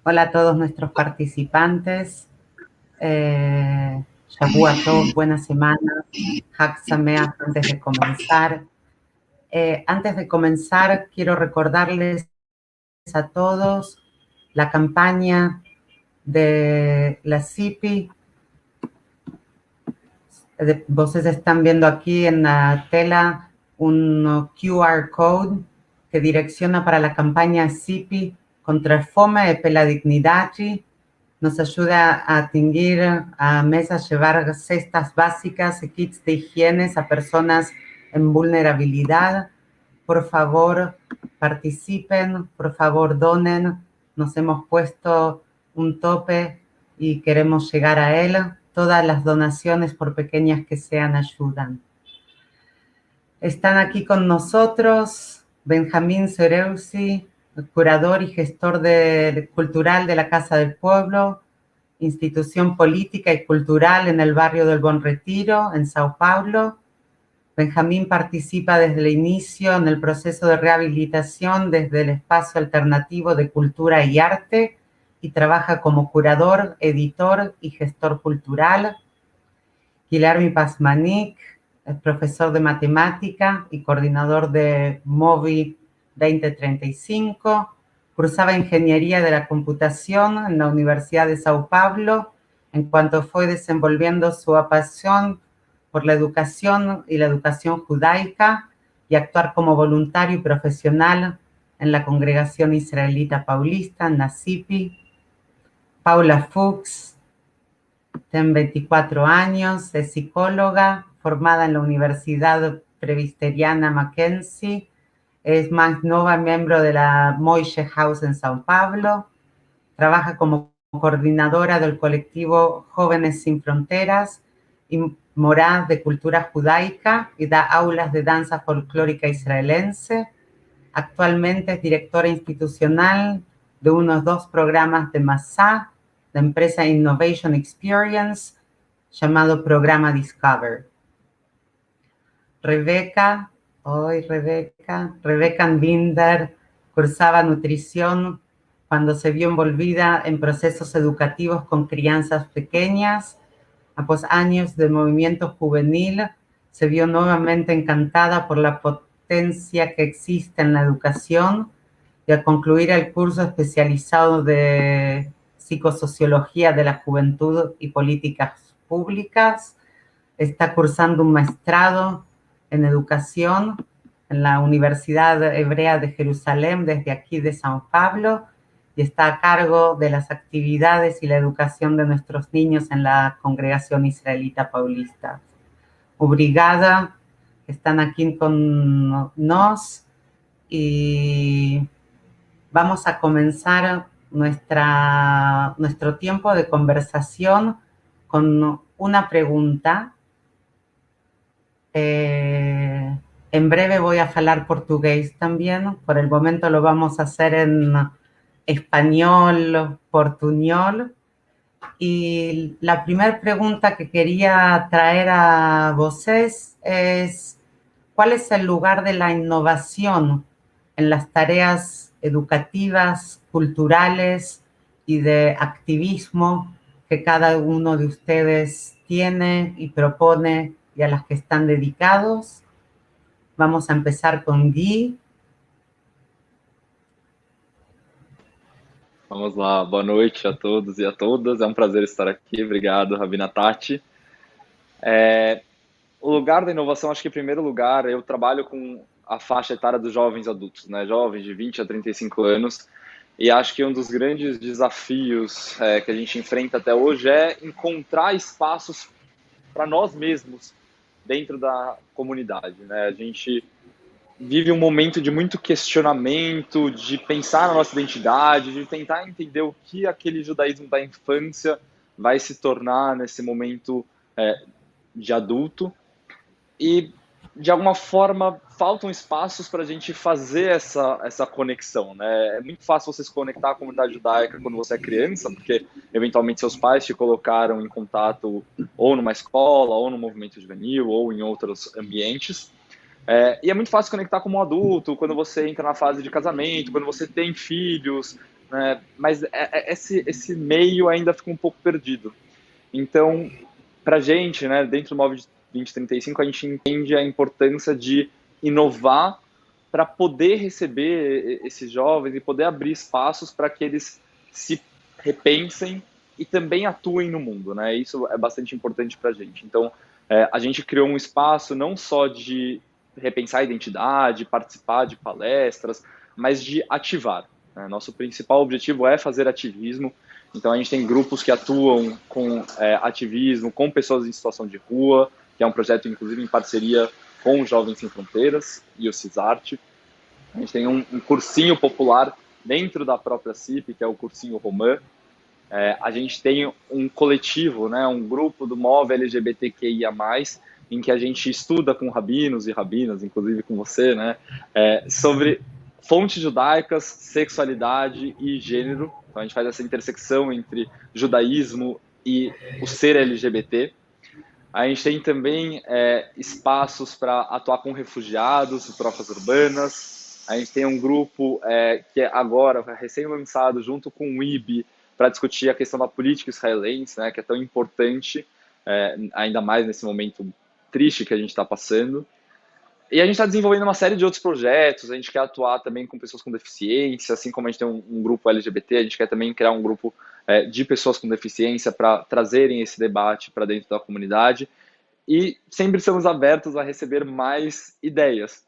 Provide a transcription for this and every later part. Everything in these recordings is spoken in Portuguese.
Hola a todos nuestros participantes. Shavua Tov, buena semana. Hag Sameach antes de comenzar. Antes de comenzar, quiero recordarles a todos la campaña de la CIPI. Ustedes están viendo aquí en la tela un QR code que direcciona para la campaña CIPI contra a fome e pela dignidade. Nos ayuda a atingir a mesas, llevar cestas básicas y kits de higiene a personas en vulnerabilidad. Por favor, participen, por favor, donen. Nos hemos puesto un tope y queremos llegar a él. Todas las donaciones, por pequeñas que sean, ayudan. Están aquí con nosotros Benjamín Sereusi, curador y gestor cultural de la Casa del Pueblo, institución política y cultural en el barrio del Buen Retiro, en Sao Paulo. Benjamín participa desde el inicio en el proceso de rehabilitación desde el espacio alternativo de cultura y arte y trabaja como curador, editor y gestor cultural. Guilherme Pasmanic es profesor de matemática y coordinador de MOVI 2035. Cursaba Ingeniería de la Computación en la Universidad de Sao Paulo, en cuanto fue desenvolviendo su pasión por la educación y la educación judaica y actuar como voluntario y profesional en la Congregación Israelita Paulista, en la CIPI. Paula Fuchs, tiene 24 años, es psicóloga, formada en la Universidad Presbiteriana Mackenzie, es más nueva miembro de la Moishe House en São Paulo, trabaja como coordinadora del colectivo Jóvenes Sin Fronteras y Morad de Cultura Judaica y da aulas de danza folclórica israelense. Actualmente es directora institucional de unos 2 programas de Masá, la empresa Innovation Experience, llamado Programa Discover. Rebeca Binder cursaba nutrición cuando se vio envolvida en procesos educativos con crianzas pequeñas. Após años de movimiento juvenil, se vio nuevamente encantada por la potencia que existe en la educación y al concluir el curso especializado de Psicosociología de la Juventud y Políticas Públicas, está cursando un maestrado en educación en la Universidad Hebrea de Jerusalén, desde aquí de São Paulo, y está a cargo de las actividades y la educación de nuestros niños en la Congregación Israelita Paulista. Obrigada, están aquí con nos y vamos a comenzar nuestro tiempo de conversación con una pregunta. En breve voy a hablar portugués también. Por el momento lo vamos a hacer en español, portuñol. Y la primera pregunta que quería traer a vosotros es: ¿cuál es el lugar de la innovación en las tareas educativas, culturales y de activismo que cada uno de ustedes tiene y propone y a las que están dedicados? Vamos a empezar con Gui. Vamos lá, boa noite a todos e a todas. É um prazer estar aqui. Obrigado, Rabina Tati. O lugar da inovação, acho que em primeiro lugar, eu trabalho com a faixa etária dos jovens adultos, né? Jovens de 20 a 35 anos. E acho que um dos grandes desafios que a gente enfrenta até hoje é encontrar espaços para nós mesmos dentro da comunidade, né? A gente vive um momento de muito questionamento, de pensar na nossa identidade, de tentar entender o que aquele judaísmo da infância vai se tornar nesse momento de adulto. E, de alguma forma, faltam espaços para a gente fazer essa conexão, né? É muito fácil você se conectar à comunidade judaica quando você é criança, porque, eventualmente, seus pais te colocaram em contato ou numa escola, ou no movimento juvenil, ou em outros ambientes. E é muito fácil conectar como um adulto, quando você entra na fase de casamento, quando você tem filhos, né? Mas esse meio ainda fica um pouco perdido. Então, para a gente, né, dentro do Move 2035, a gente entende a importância de inovar para poder receber esses jovens e poder abrir espaços para que eles se repensem e também atuem no mundo, né? Isso é bastante importante para a gente. Então, a gente criou um espaço não só de repensar a identidade, participar de palestras, mas de ativar, né? Nosso principal objetivo é fazer ativismo. Então, a gente tem grupos que atuam com ativismo, com pessoas em situação de rua, que é um projeto, inclusive, em parceria com os Jovens Sem Fronteiras e o CISART. A gente tem um cursinho popular dentro da própria CIP, que é o cursinho Romã. A gente tem um coletivo, né, um grupo do MOVE LGBTQIA+, em que a gente estuda com rabinos e rabinas, inclusive com você, né, sobre fontes judaicas, sexualidade e gênero. Então a gente faz essa intersecção entre judaísmo e o ser LGBT. A gente tem também espaços para atuar com refugiados, trocas urbanas. A gente tem um grupo que é agora recém-lançado junto com o IB para discutir a questão da política israelense, né, que é tão importante, ainda mais nesse momento triste que a gente está passando. E a gente está desenvolvendo uma série de outros projetos, a gente quer atuar também com pessoas com deficiência, assim como a gente tem um grupo LGBT, a gente quer também criar um grupo de pessoas com deficiência para trazerem esse debate para dentro da comunidade. E sempre estamos abertos a receber mais ideias.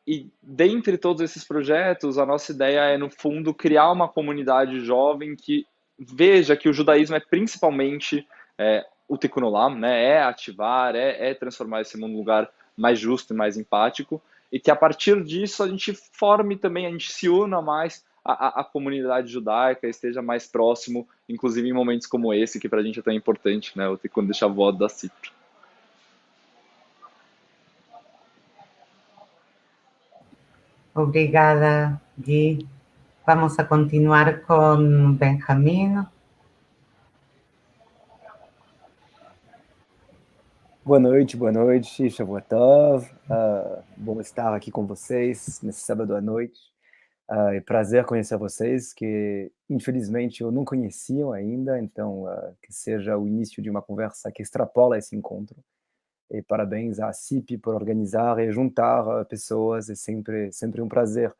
E dentre todos esses projetos, a nossa ideia é, no fundo, criar uma comunidade jovem que veja que o judaísmo é principalmente o Tikkun Olam, né? É ativar, é transformar esse mundo num lugar mais justo e mais empático, e que a partir disso a gente forme também, a gente se una mais à comunidade judaica, esteja mais próximo, inclusive em momentos como esse, que para a gente é tão importante, né? O Tikkun de Shavuot da CIP. Obrigada, Gui. Vamos a continuar con Benjamín. Boa noite, Shavuot Tov. Bom estar aqui com vocês nesse sábado à noite. É prazer conhecer vocês, que infelizmente eu não conheciam ainda, então que seja o início de uma conversa que extrapola esse encontro. E parabéns à CIP por organizar e juntar pessoas, é sempre um prazer.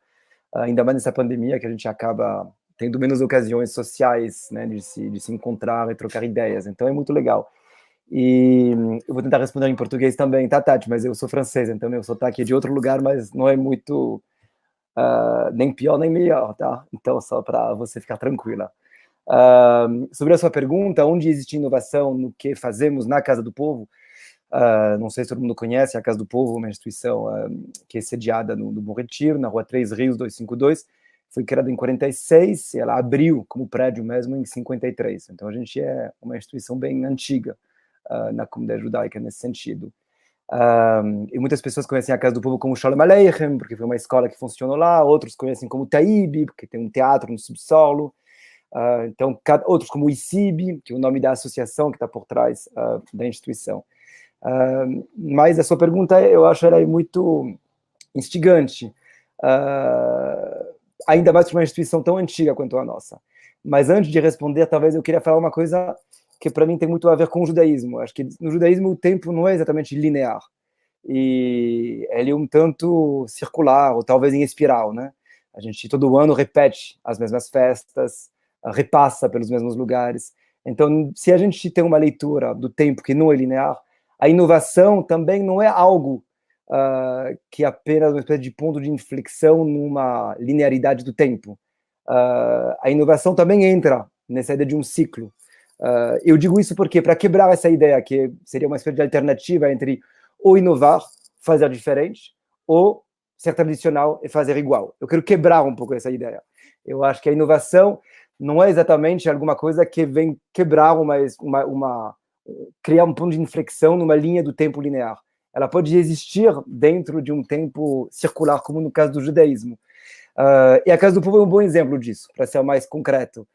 Ainda mais nessa pandemia que a gente acaba tendo menos ocasiões sociais, né, de se encontrar e trocar ideias, então é muito legal. E eu vou tentar responder em português também, tá, Tati? Mas eu sou francês, então meu sotaque é de outro lugar, mas não é muito nem pior nem melhor, tá? Então, só para você ficar tranquila. Sobre a sua pergunta, onde existe inovação no que fazemos na Casa do Povo, não sei se todo mundo conhece, a Casa do Povo, uma instituição que é sediada no Bom Retiro, na Rua 3 Rios 252, foi criada em 46, e ela abriu como prédio mesmo em 53, então a gente é uma instituição bem antiga na comunidade judaica nesse sentido. E muitas pessoas conhecem a Casa do Povo como Shalom Aleichem, porque foi uma escola que funcionou lá, outros conhecem como Taíbe, porque tem um teatro no subsolo, então outros como ICIB, que é o nome da associação que está por trás da instituição. Mas a sua pergunta, eu acho ela muito instigante, ainda mais para uma instituição tão antiga quanto a nossa. Mas antes de responder, talvez eu queria falar uma coisa que para mim tem muito a ver com o judaísmo. Acho que no judaísmo o tempo não é exatamente linear, e ele é um tanto circular, ou talvez em espiral, né? A gente todo ano repete as mesmas festas, repassa pelos mesmos lugares. Então, se a gente tem uma leitura do tempo que não é linear, a inovação também não é algo que é apenas uma espécie de ponto de inflexão numa linearidade do tempo. A inovação também entra nessa ideia de um ciclo. Eu digo isso porque, para quebrar essa ideia, que seria uma espécie de alternativa entre ou inovar, fazer diferente, ou ser tradicional e fazer igual. Eu quero quebrar um pouco essa ideia. Eu acho que a inovação não é exatamente alguma coisa que vem quebrar criar um ponto de inflexão numa linha do tempo linear. Ela pode existir dentro de um tempo circular, como no caso do judaísmo. E a Casa do Povo é um bom exemplo disso, para ser mais concreto.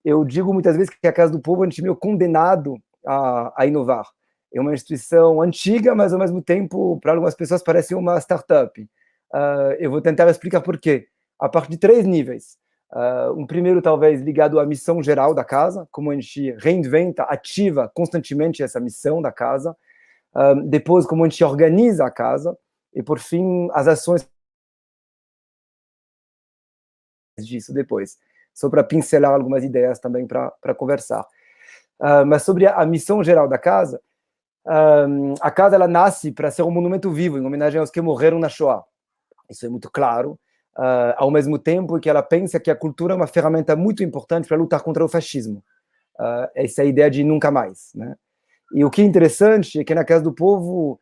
Eu digo muitas vezes que a Casa do Povo é um time condenado a inovar. É uma instituição antiga, mas ao mesmo tempo, para algumas pessoas, parece uma startup. Eu vou tentar explicar por quê. A partir de 3 níveis. Um primeiro, talvez, ligado à missão geral da casa, como a gente reinventa, ativa constantemente essa missão da casa. Depois, como a gente organiza a casa. E, por fim, as ações disso depois. Só para pincelar algumas ideias também para conversar. Mas sobre a missão geral da casa, a casa ela nasce para ser um monumento vivo, em homenagem aos que morreram na Shoah. Isso é muito claro. Ao mesmo tempo que ela pensa que a cultura é uma ferramenta muito importante para lutar contra o fascismo. Essa é a ideia de nunca mais, né? E o que é interessante é que na Casa do Povo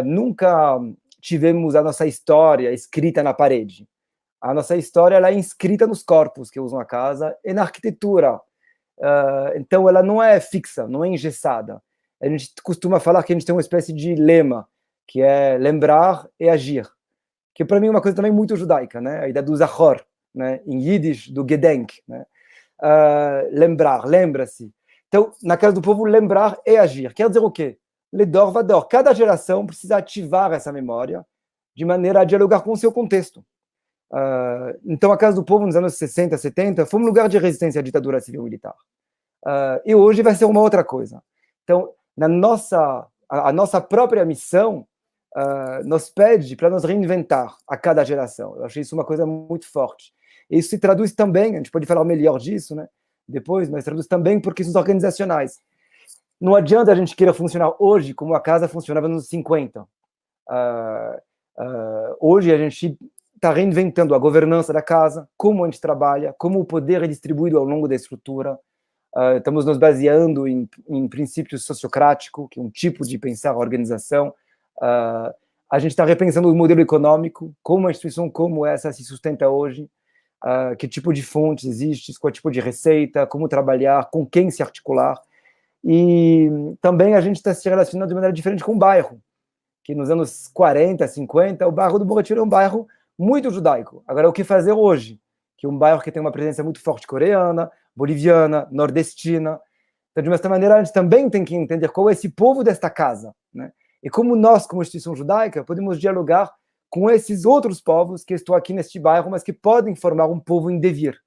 nunca tivemos a nossa história escrita na parede. A nossa história ela é inscrita nos corpos que usam a casa e na arquitetura. Então ela não é fixa, não é engessada. A gente costuma falar que a gente tem uma espécie de lema, que é lembrar e agir. Que para mim é uma coisa também muito judaica, né? A ideia do zachor, né? Em Yiddish, do gedenk, né? Lembrar, lembra-se. Então, na Casa do Povo, lembrar e agir. Quer dizer o quê? Ledor vador. Cada geração precisa ativar essa memória de maneira a dialogar com o seu contexto. Então, a Casa do Povo, nos anos 60, 70, foi um lugar de resistência à ditadura civil-militar. E hoje vai ser uma outra coisa. Então, a nossa própria missão nos pede para nos reinventar a cada geração. Eu achei isso uma coisa muito forte. E isso se traduz também, a gente pode falar melhor disso, né, depois, mas traduz também por questões organizacionais. Não adianta a gente queira funcionar hoje como a casa funcionava nos 50. Hoje a gente está reinventando a governança da casa, como a gente trabalha, como o poder é distribuído ao longo da estrutura. Estamos nos baseando em princípios sociocráticos, que é um tipo de pensar a organização. A gente está repensando o modelo econômico, como a instituição como essa se sustenta hoje, que tipo de fontes existe, qual tipo de receita, como trabalhar, com quem se articular. E também a gente está se relacionando de maneira diferente com o bairro, que nos anos 40, 50, o bairro do Bom Retiro é um bairro muito judaico. Agora, o que fazer hoje? Que é um bairro que tem uma presença muito forte coreana, boliviana, nordestina. Então, de uma certa maneira, a gente também tem que entender qual é esse povo desta casa, né? E como nós, como instituição judaica, podemos dialogar com esses outros povos que estão aqui neste bairro, mas que podem formar um povo em devir.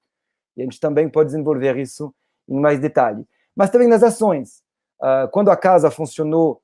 E a gente também pode desenvolver isso em mais detalhe. Mas também nas ações. Quando a casa funcionou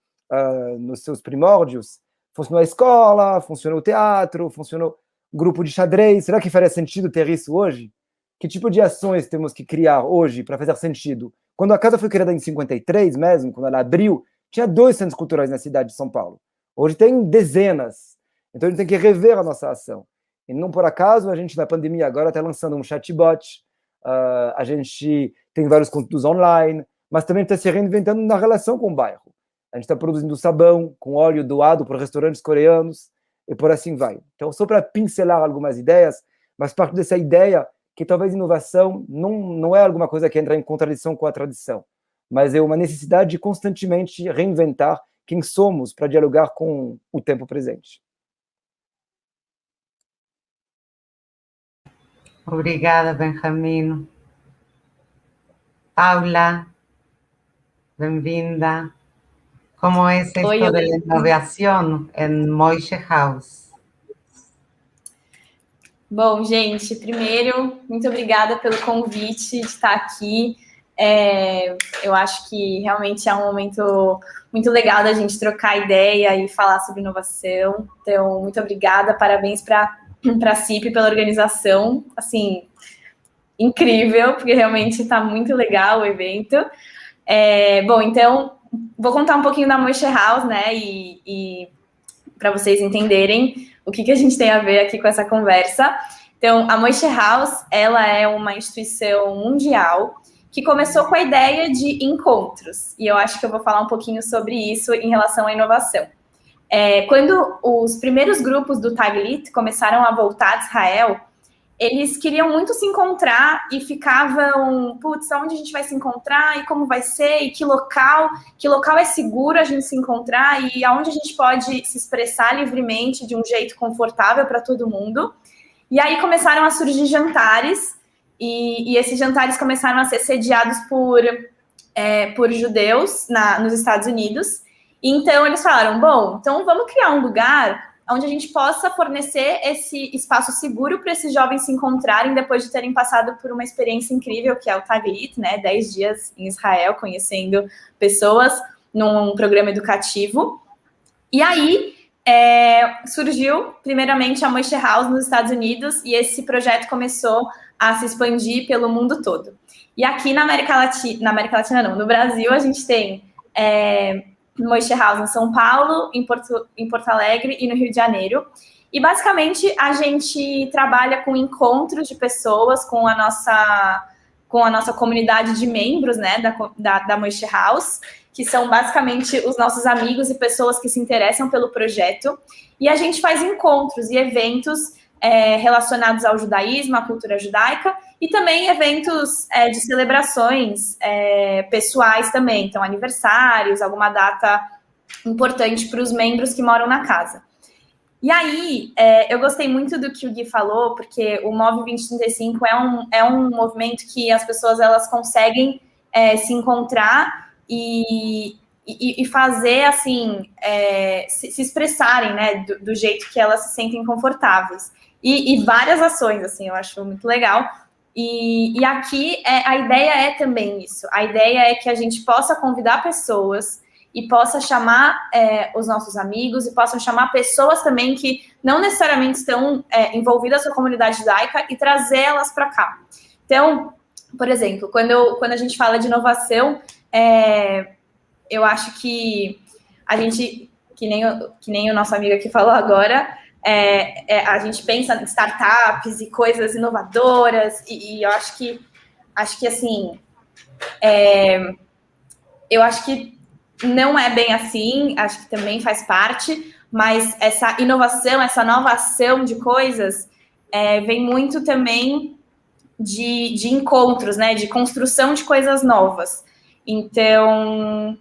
nos seus primórdios, funcionou a escola, funcionou o teatro, funcionou o grupo de xadrez. Será que faria sentido ter isso hoje? Que tipo de ações temos que criar hoje para fazer sentido? Quando a casa foi criada em 53 mesmo, quando ela abriu, tinha 2 centros culturais na cidade de São Paulo. Hoje tem dezenas. Então a gente tem que rever a nossa ação. E não por acaso a gente na pandemia agora está lançando um chatbot, a gente tem vários conteúdos online, mas também está se reinventando na relação com o bairro. A gente está produzindo sabão com óleo doado por restaurantes coreanos e por assim vai. Então, só para pincelar algumas ideias, mas parte dessa ideia que talvez inovação não é alguma coisa que entra em contradição com a tradição, mas é uma necessidade de constantemente reinventar quem somos para dialogar com o tempo presente. Obrigada, Benjamino. Paula, bem-vinda. Como é esto de la innovación en Moishe House? Bom, gente, primeiro, muito obrigada pelo convite de estar aqui. Eu acho que realmente é um momento muito legal da gente trocar ideia e falar sobre inovação. Então, muito obrigada, parabéns para a CIP pela organização, assim, incrível, porque realmente está muito legal o evento. Bom, então, vou contar um pouquinho da Moishe House, né, e para vocês entenderem o que a gente tem a ver aqui com essa conversa. Então, a Moishe House, ela é uma instituição mundial que começou com a ideia de encontros, e eu acho que eu vou falar um pouquinho sobre isso em relação à inovação. Quando os primeiros grupos do Taglit começaram a voltar de Israel, eles queriam muito se encontrar e ficavam, putz, onde a gente vai se encontrar e como vai ser, e que local é seguro a gente se encontrar e aonde a gente pode se expressar livremente de um jeito confortável para todo mundo. E aí começaram a surgir jantares, e esses jantares começaram a ser sediados por judeus nos Estados Unidos. Então eles falaram, bom, então vamos criar um lugar onde a gente possa fornecer esse espaço seguro para esses jovens se encontrarem depois de terem passado por uma experiência incrível, que é o Taglit, né, 10 dias em Israel, conhecendo pessoas num programa educativo. E aí, surgiu, primeiramente, a Moshe House nos Estados Unidos, e esse projeto começou a se expandir pelo mundo todo. E aqui na América Latina não, no Brasil, a gente tem Moshe House em São Paulo, em Porto Alegre e no Rio de Janeiro. E, basicamente, a gente trabalha com encontros de pessoas, com a nossa comunidade de membros, né, da Moshe House, que são basicamente os nossos amigos e pessoas que se interessam pelo projeto. E a gente faz encontros e eventos relacionados ao judaísmo, à cultura judaica, e também eventos de celebrações pessoais também, então aniversários, alguma data importante para os membros que moram na casa. E aí, eu gostei muito do que o Gui falou, porque o Move 2035 é um movimento que as pessoas elas conseguem se encontrar e fazer, assim, se expressarem, né, do jeito que elas se sentem confortáveis. E várias ações, assim, eu acho muito legal. E aqui, a ideia é também isso. A ideia é que a gente possa convidar pessoas e possa chamar os nossos amigos e possam chamar pessoas também que não necessariamente estão envolvidas com a comunidade judaica e trazer elas para cá. Então, por exemplo, quando a gente fala de inovação, eu acho que a gente, que nem o nosso amigo aqui falou agora, a gente pensa em startups e coisas inovadoras, e eu acho que assim, eu acho que não é bem assim, acho que também faz parte, mas essa inovação, essa nova ação de coisas vem muito também de encontros, né, de construção de coisas novas. Então,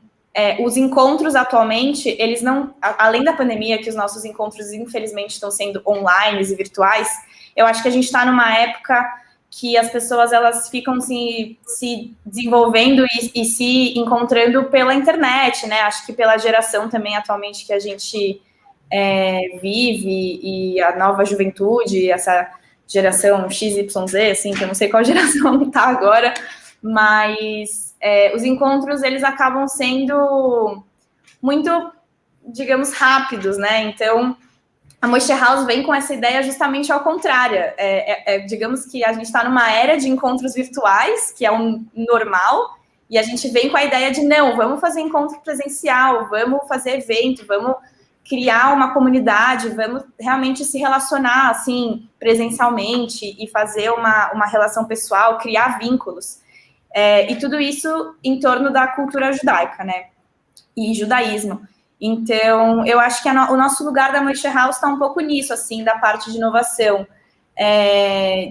os encontros atualmente, eles não, além da pandemia, que os nossos encontros infelizmente estão sendo online e virtuais, eu acho que a gente está numa época que as pessoas elas ficam se desenvolvendo e se encontrando pela internet, né? Acho que pela geração também atualmente que a gente vive e a nova juventude, essa geração XYZ, assim, que eu não sei qual geração está agora, mas os encontros, eles acabam sendo muito, digamos, rápidos, né? Então, a Moshe House vem com essa ideia justamente ao contrário. Digamos que a gente está numa era de encontros virtuais, que é um normal, e a gente vem com a ideia de, não, vamos fazer encontro presencial, vamos fazer evento, vamos criar uma comunidade, vamos realmente se relacionar, assim, presencialmente e fazer uma relação pessoal, criar vínculos. E tudo isso em torno da cultura judaica, né? E judaísmo. Então, eu acho que o nosso lugar da Moshe House está um pouco nisso, assim, da parte de inovação,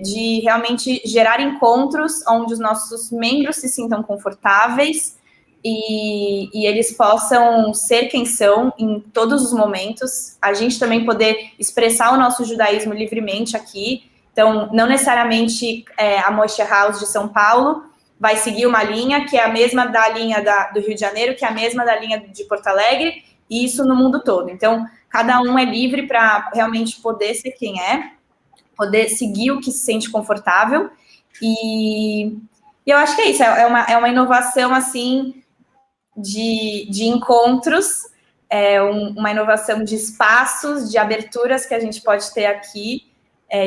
de realmente gerar encontros onde os nossos membros se sintam confortáveis e eles possam ser quem são em todos os momentos. A gente também poder expressar o nosso judaísmo livremente aqui. Então, não necessariamente a Moshe House de São Paulo vai seguir uma linha que é a mesma da linha do Rio de Janeiro, que é a mesma da linha de Porto Alegre, e isso no mundo todo. Então, cada um é livre para realmente poder ser quem é, poder seguir o que se sente confortável, e eu acho que é isso, é uma inovação, assim, de encontros, uma inovação de espaços, de aberturas que a gente pode ter aqui,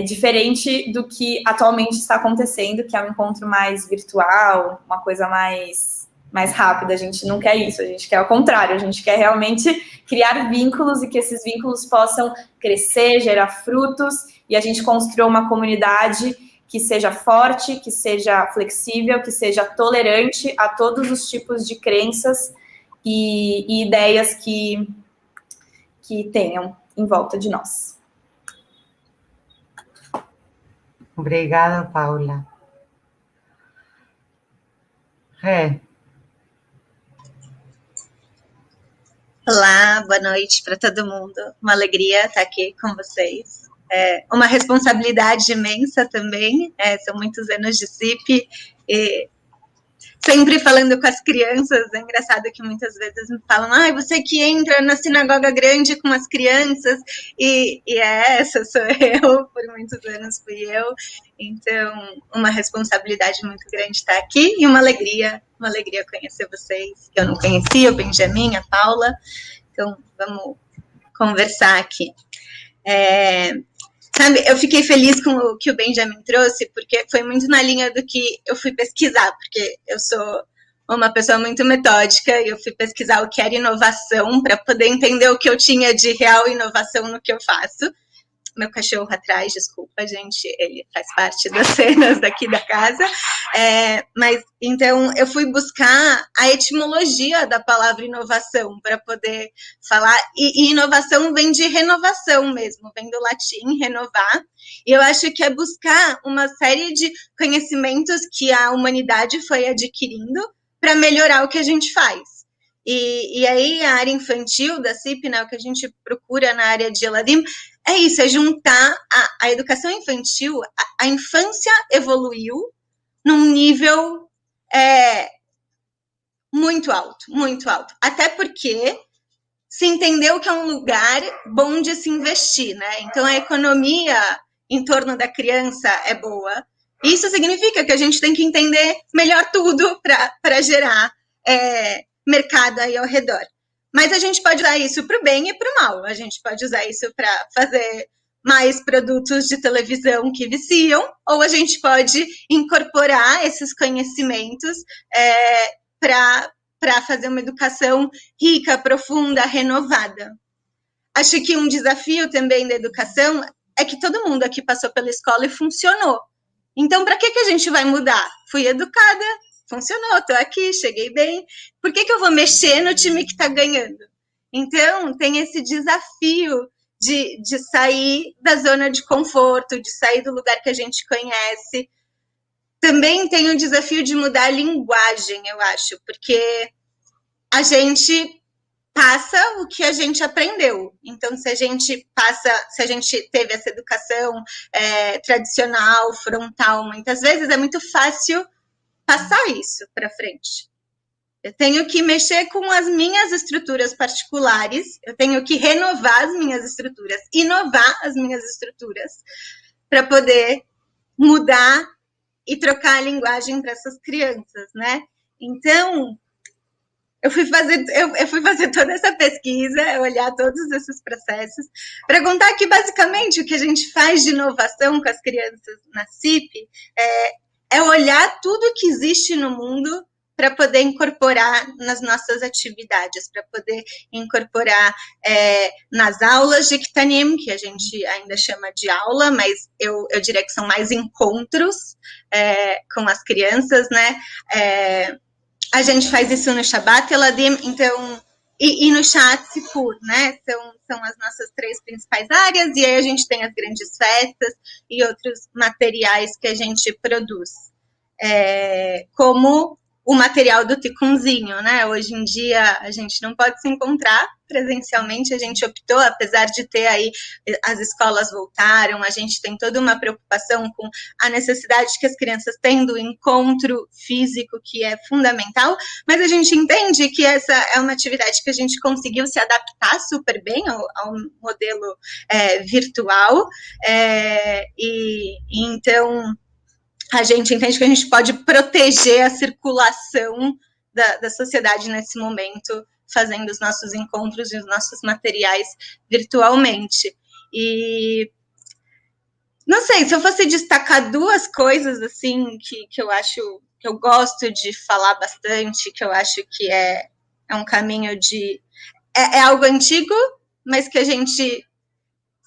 diferente do que atualmente está acontecendo, que é um encontro mais virtual, uma coisa mais rápida. A gente não quer isso, a gente quer o contrário, a gente quer realmente criar vínculos e que esses vínculos possam crescer, gerar frutos, e a gente construir uma comunidade que seja forte, que seja flexível, que seja tolerante a todos os tipos de crenças e ideias que tenham em volta de nós. Obrigada, Paula. Olá, boa noite para todo mundo. Uma alegria estar aqui com vocês. Uma responsabilidade imensa também. São muitos anos de CIP e sempre falando com as crianças. É engraçado que muitas vezes me falam, você que entra na sinagoga grande com as crianças, e essa sou eu, por muitos anos fui eu. Então, uma responsabilidade muito grande estar aqui, e uma alegria conhecer vocês, que eu não conhecia, o Benjamin, a Paula. Então, vamos conversar aqui. Sabe, eu fiquei feliz com o que o Benjamin trouxe, porque foi muito na linha do que eu fui pesquisar, porque eu sou uma pessoa muito metódica, e eu fui pesquisar o que era inovação, para poder entender o que eu tinha de real inovação no que eu faço. Meu cachorro atrás, desculpa, gente, ele faz parte das cenas daqui da casa. Mas, então, eu fui buscar a etimologia da palavra inovação para poder falar, e inovação vem de renovação mesmo, vem do latim, renovar, e eu acho que é buscar uma série de conhecimentos que a humanidade foi adquirindo para melhorar o que a gente faz. E aí, a área infantil da CIP, né, o que a gente procura na área de Eladim, é isso, é juntar a educação infantil. A infância evoluiu num nível muito alto, muito alto. Até porque se entendeu que é um lugar bom de se investir, né? Então, a economia em torno da criança é boa. Isso significa que a gente tem que entender melhor tudo para gerar mercado aí ao redor. Mas a gente pode usar isso para o bem e para o mal. A gente pode usar isso para fazer mais produtos de televisão que viciam, ou a gente pode incorporar esses conhecimentos para fazer uma educação rica, profunda, renovada. Acho que um desafio também da educação é que todo mundo aqui passou pela escola e funcionou. Então, para que a gente vai mudar? Fui educada, funcionou, estou aqui, cheguei bem. Por que eu vou mexer no time que está ganhando? Então, tem esse desafio de sair da zona de conforto, de sair do lugar que a gente conhece. Também tem o desafio de mudar a linguagem, eu acho, porque a gente passa o que a gente aprendeu. Então, se a gente teve essa educação tradicional, frontal, muitas vezes, é muito fácil passar isso para frente. Eu tenho que mexer com as minhas estruturas particulares, eu tenho que renovar as minhas estruturas, inovar as minhas estruturas, para poder mudar e trocar a linguagem para essas crianças, né? Então, eu fui fazer toda essa pesquisa, olhar todos esses processos, para contar que, basicamente, o que a gente faz de inovação com as crianças na CIP é olhar tudo que existe no mundo para poder incorporar nas nossas atividades, para poder incorporar nas aulas de Ktanim, que a gente ainda chama de aula, mas eu diria que são mais encontros com as crianças, né? A gente faz isso no Shabbat Eladim, então, e no Shat Sipur, né? São as nossas 3 principais áreas, e aí a gente tem as grandes festas e outros materiais que a gente produz. Como o material do Ticunzinho, né? Hoje em dia a gente não pode se encontrar presencialmente, a gente optou, apesar de ter aí, as escolas voltaram, a gente tem toda uma preocupação com a necessidade que as crianças têm do encontro físico, que é fundamental, mas a gente entende que essa é uma atividade que a gente conseguiu se adaptar super bem ao modelo virtual, e então a gente entende que a gente pode proteger a circulação da sociedade nesse momento, fazendo os nossos encontros e os nossos materiais virtualmente. E não sei, se eu fosse destacar 2 coisas assim que eu acho, que eu gosto de falar bastante, que eu acho que é um caminho de... É algo antigo, mas que a gente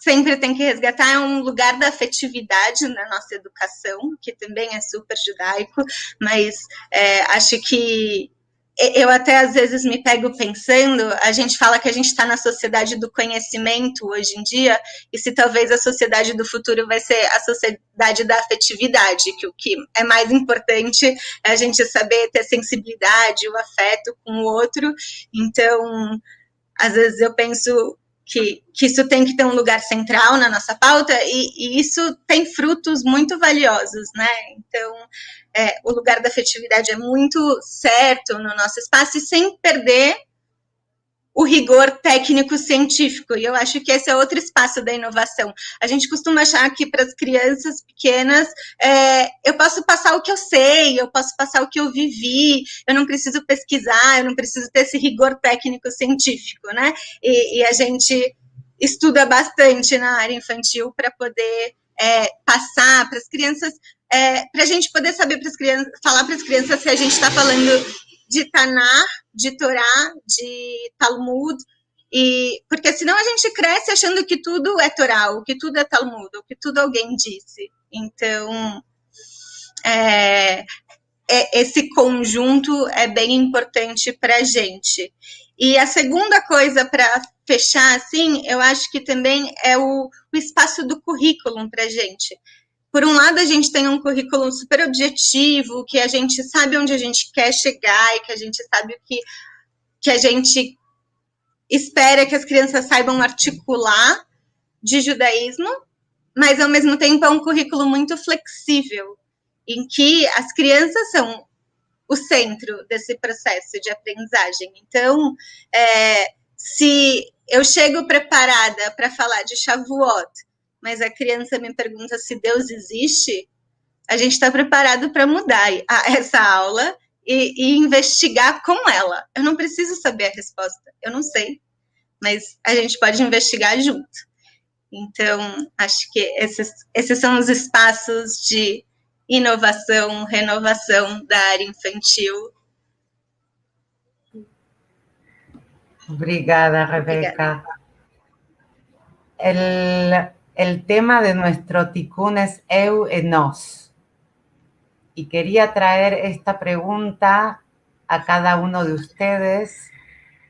sempre tem que resgatar, é um lugar da afetividade na nossa educação, que também é super judaico, mas acho que eu até às vezes me pego pensando, a gente fala que a gente está na sociedade do conhecimento hoje em dia, e se talvez a sociedade do futuro vai ser a sociedade da afetividade, que o que é mais importante é a gente saber ter sensibilidade, o afeto com o outro. Então, às vezes eu penso que isso tem que ter um lugar central na nossa pauta, e isso tem frutos muito valiosos, né? Então, o lugar da afetividade é muito certo no nosso espaço, e sem perder o rigor técnico-científico, e eu acho que esse é outro espaço da inovação. A gente costuma achar que para as crianças pequenas, eu posso passar o que eu sei, eu posso passar o que eu vivi, eu não preciso pesquisar, eu não preciso ter esse rigor técnico-científico, né? E a gente estuda bastante na área infantil para poder passar para as crianças, para a gente poder saber para as crianças, falar para as crianças se a gente está falando de Tanar, de Torá, de Talmud, porque senão a gente cresce achando que tudo é Torá, ou que tudo é Talmud, ou que tudo alguém disse. Então, esse conjunto é bem importante para a gente. E a segunda coisa para fechar, assim, eu acho que também é o espaço do currículo para a gente. Por um lado, a gente tem um currículo super objetivo, que a gente sabe onde a gente quer chegar e que a gente sabe o que a gente espera que as crianças saibam articular de judaísmo, mas, ao mesmo tempo, é um currículo muito flexível, em que as crianças são o centro desse processo de aprendizagem. Então, se eu chego preparada para falar de Shavuot, mas a criança me pergunta se Deus existe, a gente está preparado para mudar essa aula e investigar com ela. Eu não preciso saber a resposta, eu não sei, mas a gente pode investigar junto. Então, acho que esses são os espaços de inovação, renovação da área infantil. Obrigada, Rebeca. El tema de nuestro tikkun es eu e nos. Y quería traer esta pregunta a cada uno de ustedes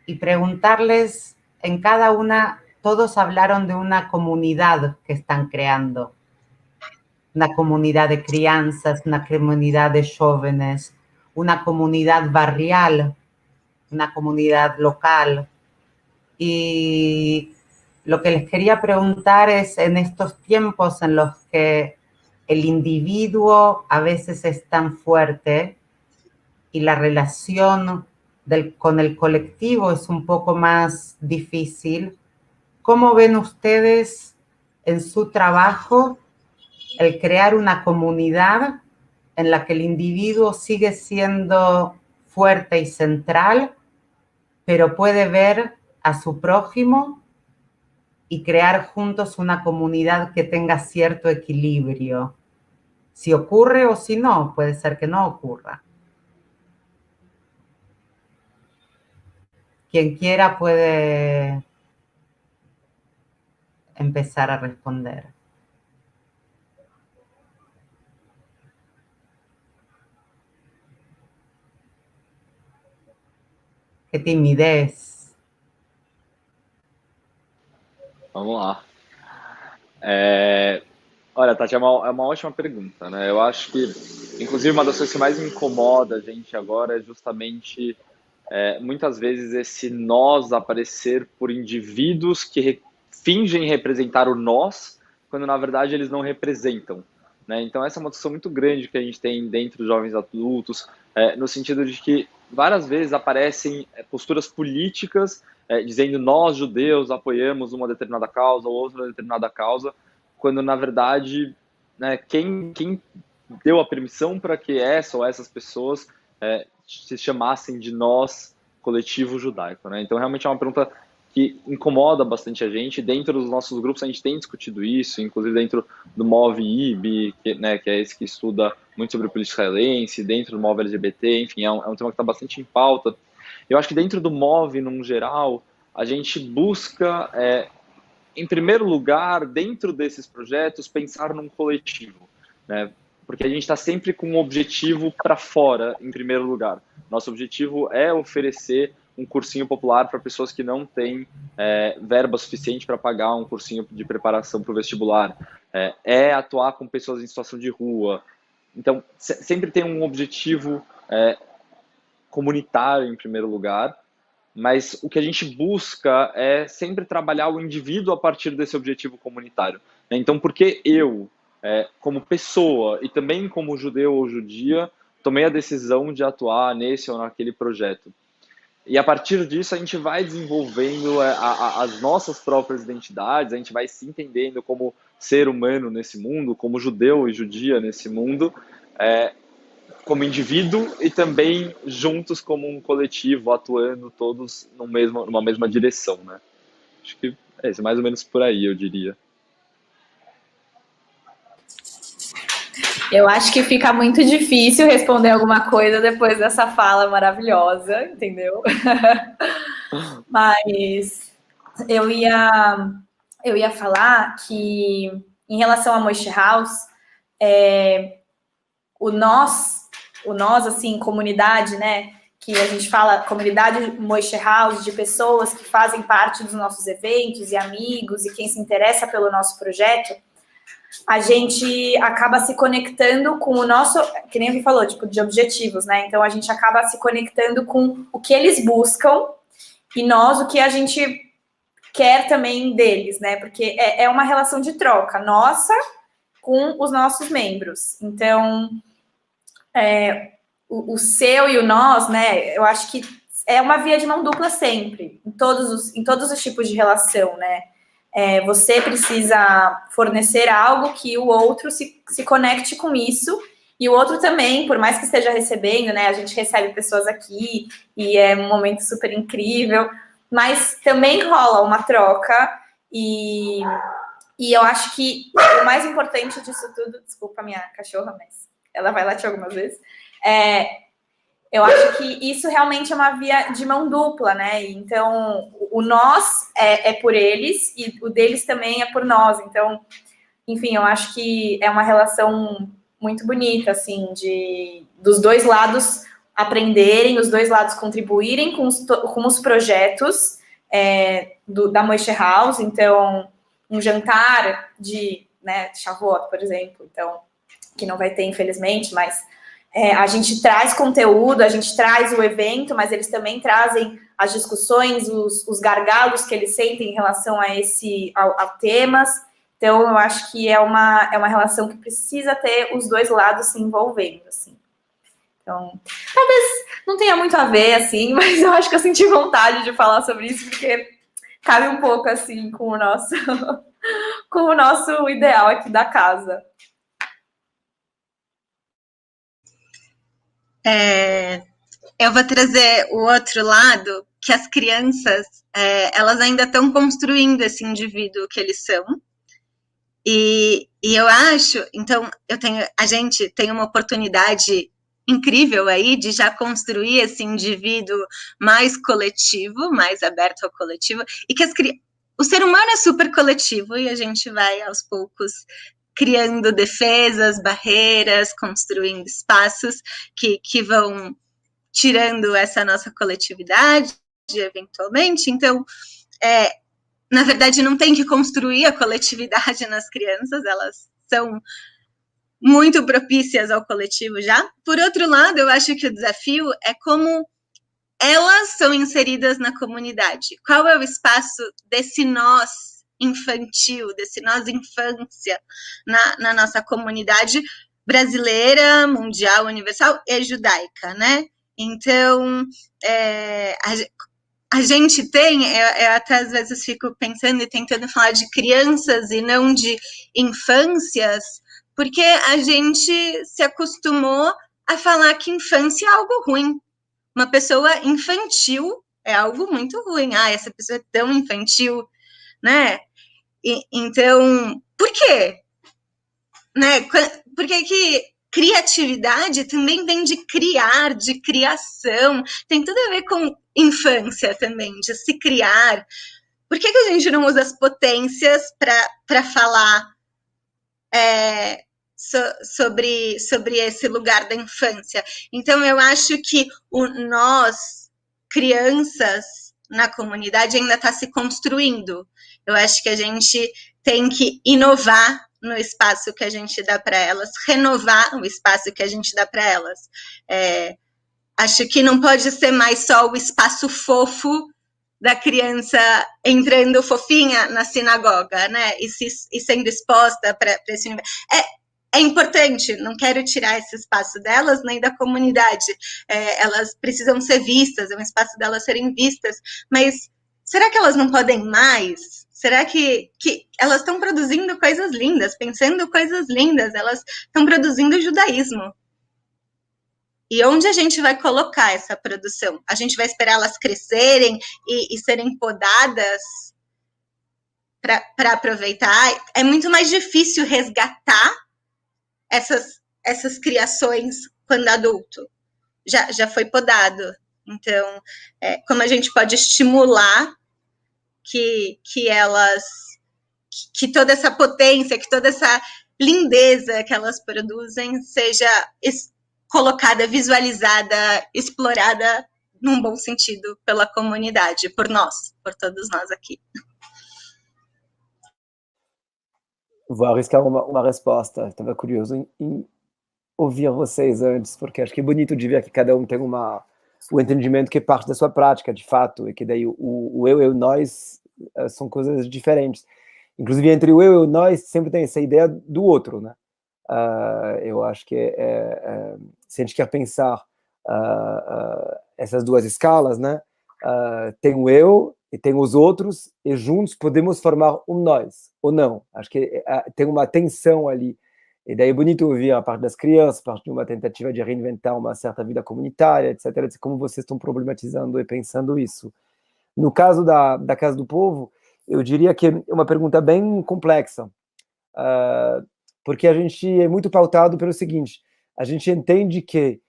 y preguntarles en cada una, todos hablaron de una comunidad que están creando, una comunidad de crianzas, una comunidad de jóvenes, una comunidad barrial, una comunidad local. Y lo que les quería preguntar es, en estos tiempos en los que el individuo a veces es tan fuerte y la relación con el colectivo es un poco más difícil, ¿cómo ven ustedes en su trabajo el crear una comunidad en la que el individuo sigue siendo fuerte y central, pero puede ver a su prójimo y crear juntos una comunidad que tenga cierto equilibrio? Si ocurre o si no, puede ser que no ocurra. Quien quiera puede empezar a responder. Qué timidez. Vamos lá. Olha, Tati, é uma ótima pergunta, né? Eu acho que, inclusive, uma das coisas que mais me incomoda a gente agora é justamente, muitas vezes, esse nós aparecer por indivíduos que fingem representar o nós, quando, na verdade, eles não representam, né? Então, essa é uma discussão muito grande que a gente tem dentro dos jovens adultos, no sentido de que, várias vezes, aparecem posturas políticas dizendo nós, judeus, apoiamos uma determinada causa ou outra determinada causa, quando, na verdade, né, quem deu a permissão para que essa ou essas pessoas se chamassem de nós, coletivo judaico, né? Então, realmente é uma pergunta que incomoda bastante a gente. Dentro dos nossos grupos, a gente tem discutido isso, inclusive dentro do MOVE-IB, que é esse que estuda muito sobre política israelense, dentro do MOVE LGBT, enfim, é um tema que está bastante em pauta. Eu acho que dentro do MOVE, num geral, a gente busca, em primeiro lugar, dentro desses projetos, pensar num coletivo, né? Porque a gente está sempre com um objetivo para fora, em primeiro lugar. Nosso objetivo é oferecer um cursinho popular para pessoas que não têm verba suficiente para pagar um cursinho de preparação para o vestibular, atuar com pessoas em situação de rua. Então, sempre tem um objetivo comunitário em primeiro lugar, mas o que a gente busca é sempre trabalhar o indivíduo a partir desse objetivo comunitário. Então, por que eu, como pessoa e também como judeu ou judia, tomei a decisão de atuar nesse ou naquele projeto? E a partir disso a gente vai desenvolvendo as nossas próprias identidades, a gente vai se entendendo como ser humano nesse mundo, como judeu e judia nesse mundo, como indivíduo e também juntos como um coletivo, atuando todos numa mesma direção, né? Acho que é isso, mais ou menos por aí, eu diria. Eu acho que fica muito difícil responder alguma coisa depois dessa fala maravilhosa, entendeu? Mas eu ia falar que, em relação a Moishe House, o nós, assim, comunidade, né? Que a gente fala, comunidade Moishe House, de pessoas que fazem parte dos nossos eventos e amigos e quem se interessa pelo nosso projeto, a gente acaba se conectando com o nosso, que nem ele falou, tipo, de objetivos, né? Então, a gente acaba se conectando com o que eles buscam e nós, o que a gente quer também deles, né? Porque é uma relação de troca nossa com os nossos membros. Então, o seu e o nós, né? Eu acho que é uma via de mão dupla sempre, em todos os tipos de relação, né? Você precisa fornecer algo que o outro se conecte com isso, e o outro também, por mais que esteja recebendo, né? A gente recebe pessoas aqui, e é um momento super incrível, mas também rola uma troca, e eu acho que o mais importante disso tudo, desculpa a minha cachorra, mas ela vai latir algumas vezes, eu acho que isso realmente é uma via de mão dupla, né? Então, o nós é por eles e o deles também é por nós. Então, enfim, eu acho que é uma relação muito bonita, assim, dos dois lados aprenderem, os dois lados contribuírem com os projetos da Moishe House. Então, um jantar de Shavuot, por exemplo, então, que não vai ter, infelizmente, mas a gente traz conteúdo, a gente traz o evento, mas eles também trazem as discussões, os gargalos que eles sentem em relação a temas. Então, eu acho que é uma relação que precisa ter os dois lados se envolvendo, assim. Então, talvez não tenha muito a ver, assim, mas eu acho que eu senti vontade de falar sobre isso, porque cabe um pouco, assim, com o nosso ideal aqui da casa. Eu vou trazer o outro lado, que as crianças, elas ainda estão construindo esse indivíduo que eles são. E eu acho, então, a gente tem uma oportunidade incrível aí de já construir esse indivíduo mais coletivo, mais aberto ao coletivo, e que o ser humano é super coletivo e a gente vai aos poucos criando defesas, barreiras, construindo espaços que vão tirando essa nossa coletividade, eventualmente. Então, na verdade, não tem que construir a coletividade nas crianças, elas são muito propícias ao coletivo já. Por outro lado, eu acho que o desafio é como elas são inseridas na comunidade. Qual é o espaço desse nós infantil, desse nós infância na nossa comunidade brasileira, mundial, universal e judaica, né? Então, a gente tem, eu até às vezes fico pensando e tentando falar de crianças e não de infâncias, porque a gente se acostumou a falar que infância é algo ruim. Uma pessoa infantil é algo muito ruim. Essa pessoa é tão infantil, né? Então, por quê? Né? Por que criatividade também vem de criar, de criação, tem tudo a ver com infância também, de se criar. Por que a gente não usa as potências para falar sobre esse lugar da infância? Então, eu acho que nós, crianças, na comunidade, ainda está se construindo. Eu acho que a gente tem que inovar no espaço que a gente dá para elas, renovar o espaço que a gente dá para elas. Acho que não pode ser mais só o espaço fofo da criança entrando fofinha na sinagoga, né? E sendo exposta para esse universo. É importante, não quero tirar esse espaço delas nem da comunidade. Elas precisam ser vistas, é um espaço delas serem vistas, mas será que elas não podem mais? Será que elas estão produzindo coisas lindas, pensando coisas lindas, elas estão produzindo judaísmo. E onde a gente vai colocar essa produção? A gente vai esperar elas crescerem e serem podadas para aproveitar? É muito mais difícil resgatar essas criações quando adulto. Já foi podado. Então, como a gente pode estimular que elas, que toda essa potência, que toda essa lindeza que elas produzem seja colocada, visualizada, explorada num bom sentido pela comunidade, por nós, por todos nós aqui. Vou arriscar uma resposta. Estava curioso em ouvir vocês antes, porque acho que é bonito de ver que cada um tem o entendimento que é parte da sua prática, de fato, e que daí o eu e o nós são coisas diferentes. Inclusive, entre o eu e o nós, sempre tem essa ideia do outro, né? Eu acho que se a gente quer pensar essas duas escalas, né? Tem o eu e tem os outros, e juntos podemos formar um nós, ou não. Acho que tem uma tensão ali. E daí é bonito ouvir a parte das crianças, a parte de uma tentativa de reinventar uma certa vida comunitária, etc. Como vocês estão problematizando e pensando isso. No caso da Casa do Povo, eu diria que é uma pergunta bem complexa, porque a gente é muito pautado pelo seguinte: a gente entende que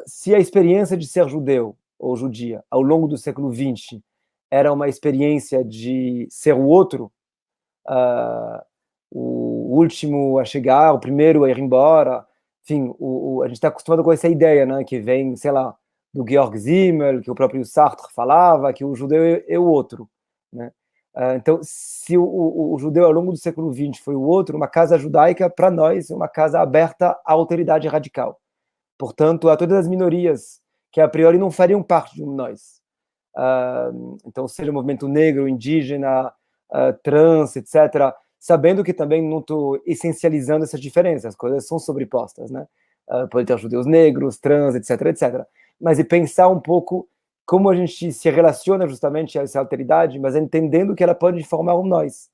se a experiência de ser judeu ou judia ao longo do século XX era uma experiência de ser o outro, o último a chegar, o primeiro a ir embora, enfim, a gente está acostumado com essa ideia, né, que vem, sei lá, do Georg Simmel, que o próprio Sartre falava, que o judeu é o outro, né? Então, se o judeu ao longo do século XX foi o outro, uma casa judaica, para nós, é uma casa aberta à autoridade radical. Portanto, a todas as minorias que a priori não fariam parte de um nós. Então, seja o movimento negro, indígena, trans, etc., sabendo que também não estou essencializando essas diferenças, as coisas são sobrepostas, né? Pode ter judeus negros, trans, etc., etc., mas e pensar um pouco como a gente se relaciona justamente a essa alteridade, mas entendendo que ela pode formar um nós,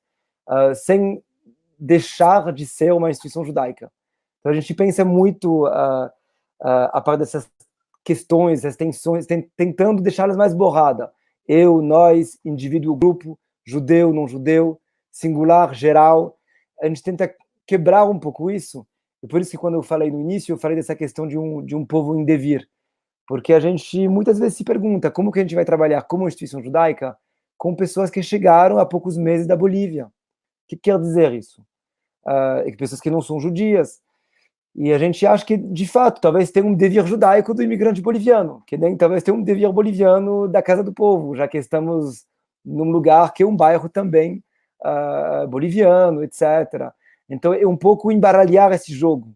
sem deixar de ser uma instituição judaica. Então a gente pensa muito a parte dessas questões, essas tensões, tentando deixá-las mais borradas. Eu, nós, indivíduo, grupo, judeu, não judeu, singular, geral. A gente tenta quebrar um pouco isso, e por isso que quando eu falei no início, eu falei dessa questão de um povo em devir, porque a gente muitas vezes se pergunta como que a gente vai trabalhar como instituição judaica com pessoas que chegaram há poucos meses da Bolívia. O que quer dizer isso? Pessoas que não são judias. E a gente acha que, de fato, talvez tenha um devir judaico do imigrante boliviano, que nem talvez tenha um devir boliviano da Casa do Povo, já que estamos num lugar que é um bairro também boliviano, etc. Então, é um pouco embaralhar esse jogo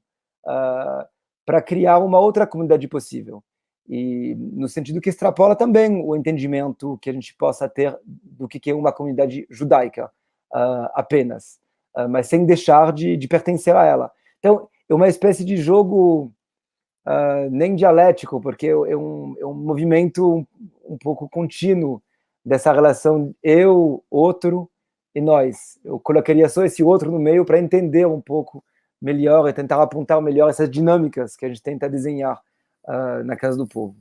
para criar uma outra comunidade possível. E no sentido que extrapola também o entendimento que a gente possa ter do que é uma comunidade judaica apenas, mas sem deixar de pertencer a ela. Então, é uma espécie de jogo nem dialético, porque é um movimento um pouco contínuo dessa relação eu, outro e nós. Eu colocaria só esse outro no meio para entender um pouco melhor e tentar apontar melhor essas dinâmicas que a gente tenta desenhar na Casa do Povo.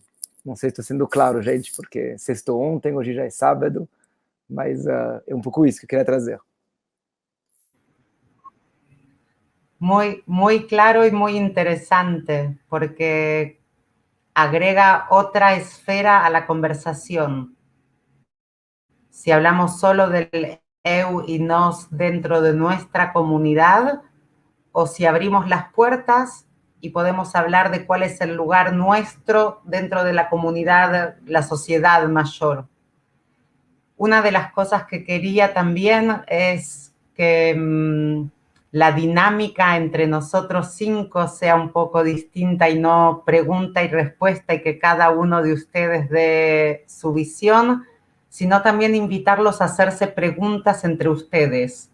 Não sei se estou sendo claro, gente, porque sextou ontem, hoje já é sábado, mas é um pouco isso que eu queria trazer. Muy claro y muy interesante, porque agrega otra esfera a la conversación. Si hablamos solo del eu y nos dentro de nuestra comunidad, o si abrimos las puertas y podemos hablar de cuál es el lugar nuestro dentro de la comunidad, la sociedad mayor. Una de las cosas que quería también es que la dinámica entre nosotros 5 sea un poco distinta y no pregunta y respuesta y que cada uno de ustedes dé su visión, sino también invitarlos a hacerse preguntas entre ustedes.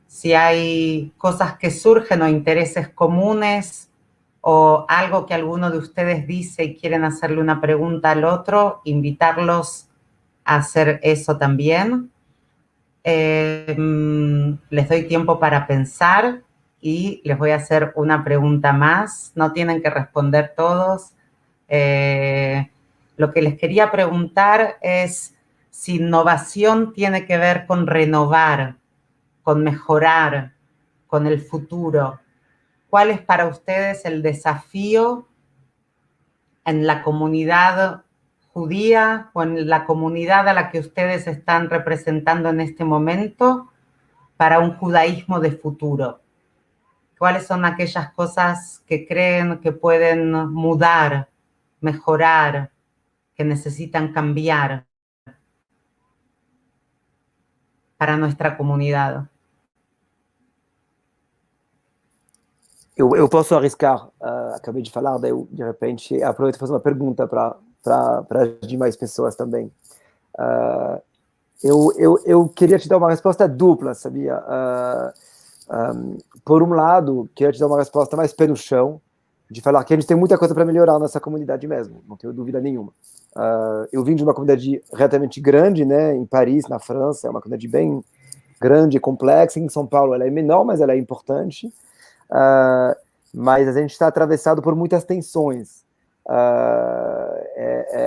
Si hay cosas que surgen o intereses comunes o algo que alguno de ustedes dice y quieren hacerle una pregunta al otro, invitarlos a hacer eso también. Les doy tiempo para pensar y les voy a hacer una pregunta más. No tienen que responder todos. Lo que les quería preguntar es si innovación tiene que ver con renovar, con mejorar, con el futuro. ¿Cuál es para ustedes el desafío en la comunidad judía o en la comunidad a la que ustedes están representando en este momento para un judaísmo de futuro? ¿Cuáles son aquellas cosas que creen que pueden mudar, mejorar, que necesitan cambiar para nuestra comunidad? Eu posso arriscar, acabei de falar, daí eu, de repente, aproveito e fazer uma pergunta para as demais pessoas também. Eu queria te dar uma resposta dupla, sabia? Por um lado, queria te dar uma resposta mais pé no chão, de falar que a gente tem muita coisa para melhorar nessa comunidade mesmo, não tenho dúvida nenhuma. Eu vim de uma comunidade relativamente grande, né, em Paris, na França, é uma comunidade bem grande e complexa. Em São Paulo ela é menor, mas ela é importante. Mas a gente está atravessado por muitas tensões,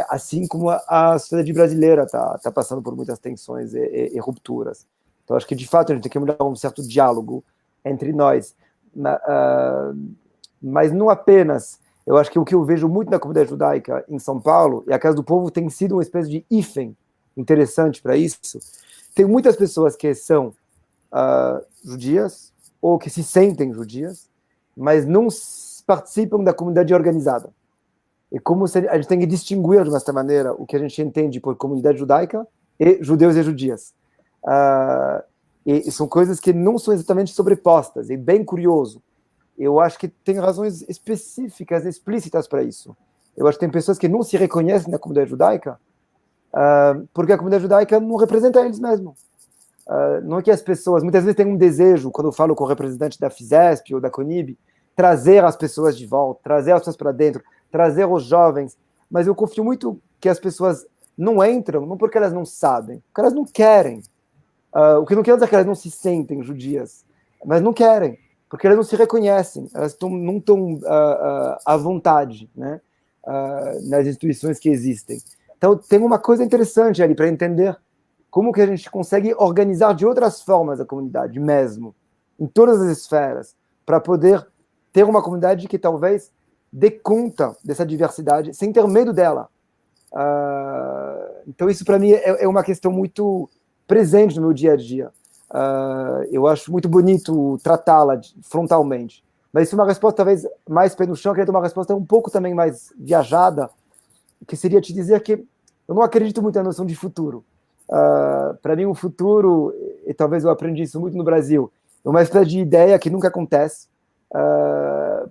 assim como a sociedade brasileira está passando por muitas tensões e rupturas. Então acho que de fato a gente tem que mudar um certo diálogo entre nós, mas não apenas. Eu acho que o que eu vejo muito na comunidade judaica em São Paulo, e a Casa do Povo tem sido uma espécie de hífen interessante para isso. Tem muitas pessoas que são judias, ou que se sentem judias, mas não participam da comunidade organizada. E como a gente tem que distinguir, de uma certa maneira, o que a gente entende por comunidade judaica e judeus e judias. E são coisas que não são exatamente sobrepostas, é bem curioso. Eu acho que tem razões específicas, explícitas para isso. Eu acho que tem pessoas que não se reconhecem na comunidade judaica, porque a comunidade judaica não representa eles mesmos. Não é que as pessoas, muitas vezes tem um desejo, quando eu falo com o representante da FISESP ou da CONIB, trazer as pessoas de volta, trazer as pessoas para dentro, trazer os jovens, mas eu confio muito que as pessoas não entram, não porque elas não sabem, porque elas não querem. O que não quer dizer que elas não se sentem judias, mas não querem, porque elas não se reconhecem, elas não estão à vontade, né, nas instituições que existem. Então tem uma coisa interessante ali para entender como que a gente consegue organizar de outras formas a comunidade mesmo, em todas as esferas, para poder ter uma comunidade que talvez dê conta dessa diversidade, sem ter medo dela. Então isso para mim é uma questão muito presente no meu dia a dia. Eu acho muito bonito tratá-la frontalmente. Mas isso é uma resposta talvez mais pé no chão, eu queria ter uma resposta um pouco também mais viajada, que seria te dizer que eu não acredito muito na noção de futuro. Para mim o futuro, e talvez eu aprendi isso muito no Brasil, é uma espécie de ideia que nunca acontece,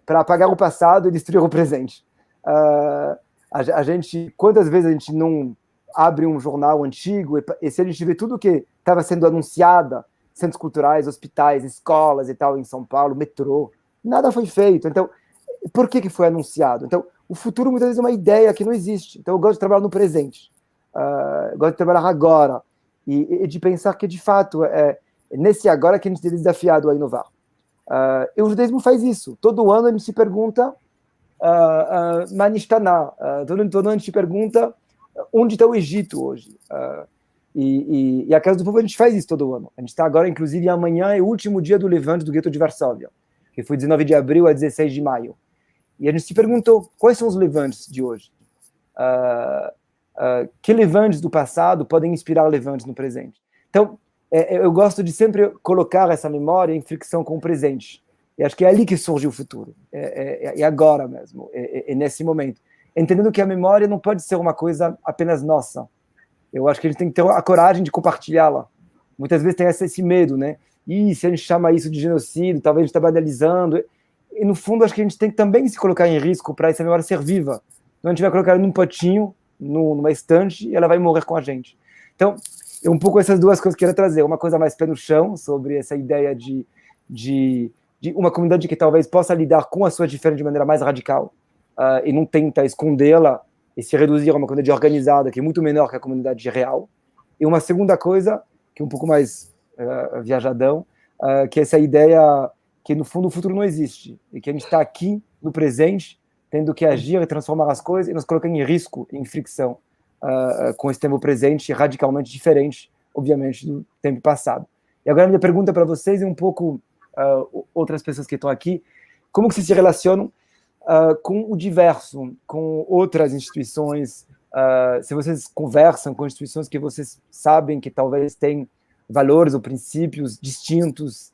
para apagar o passado e destruir o presente. A gente, quantas vezes a gente não abre um jornal antigo e se a gente vê tudo que estava sendo anunciado, centros culturais, hospitais, escolas e tal em São Paulo, metrô, nada foi feito. Então, por que foi anunciado? Então, o futuro muitas vezes é uma ideia que não existe. Então, eu gosto de trabalhar no presente. Gosto de trabalhar agora e de pensar que, de fato, é nesse agora que a gente é desafiado a inovar. E o judaísmo faz isso. Todo ano a gente se pergunta Manishtaná. Todo ano a gente se pergunta onde está o Egito hoje. E a Casa do Povo a gente faz isso todo ano. A gente está agora, inclusive, amanhã é o último dia do levante do gueto de Varsóvia, que foi 19 de abril a 16 de maio. E a gente se perguntou quais são os levantes de hoje. Que levantes do passado podem inspirar levantes no presente. Então, eu gosto de sempre colocar essa memória em fricção com o presente. E acho que é ali que surge o futuro. É agora mesmo, é nesse momento. Entendendo que a memória não pode ser uma coisa apenas nossa. Eu acho que a gente tem que ter a coragem de compartilhá-la. Muitas vezes tem esse medo, né? e se a gente chama isso de genocídio, talvez a gente está banalizando. E, no fundo, acho que a gente tem que também se colocar em risco para essa memória ser viva. Não a gente vai colocar ela num potinho, numa estante, e ela vai morrer com a gente. Então, é um pouco essas duas coisas que eu queria trazer. Uma coisa mais pé no chão, sobre essa ideia de uma comunidade que talvez possa lidar com a sua diferença de maneira mais radical, e não tenta escondê-la e se reduzir a uma comunidade organizada que é muito menor que a comunidade real. E uma segunda coisa, que é um pouco mais viajadão, que é essa ideia que, no fundo, o futuro não existe, e que a gente está aqui, no presente, tendo que agir e transformar as coisas, e nos colocando em risco, em fricção, com esse tempo presente radicalmente diferente, obviamente, do tempo passado. E agora a minha pergunta para vocês é um pouco, outras pessoas que estão aqui, como que vocês se relacionam com o diverso, com outras instituições, se vocês conversam com instituições que vocês sabem que talvez têm valores ou princípios distintos,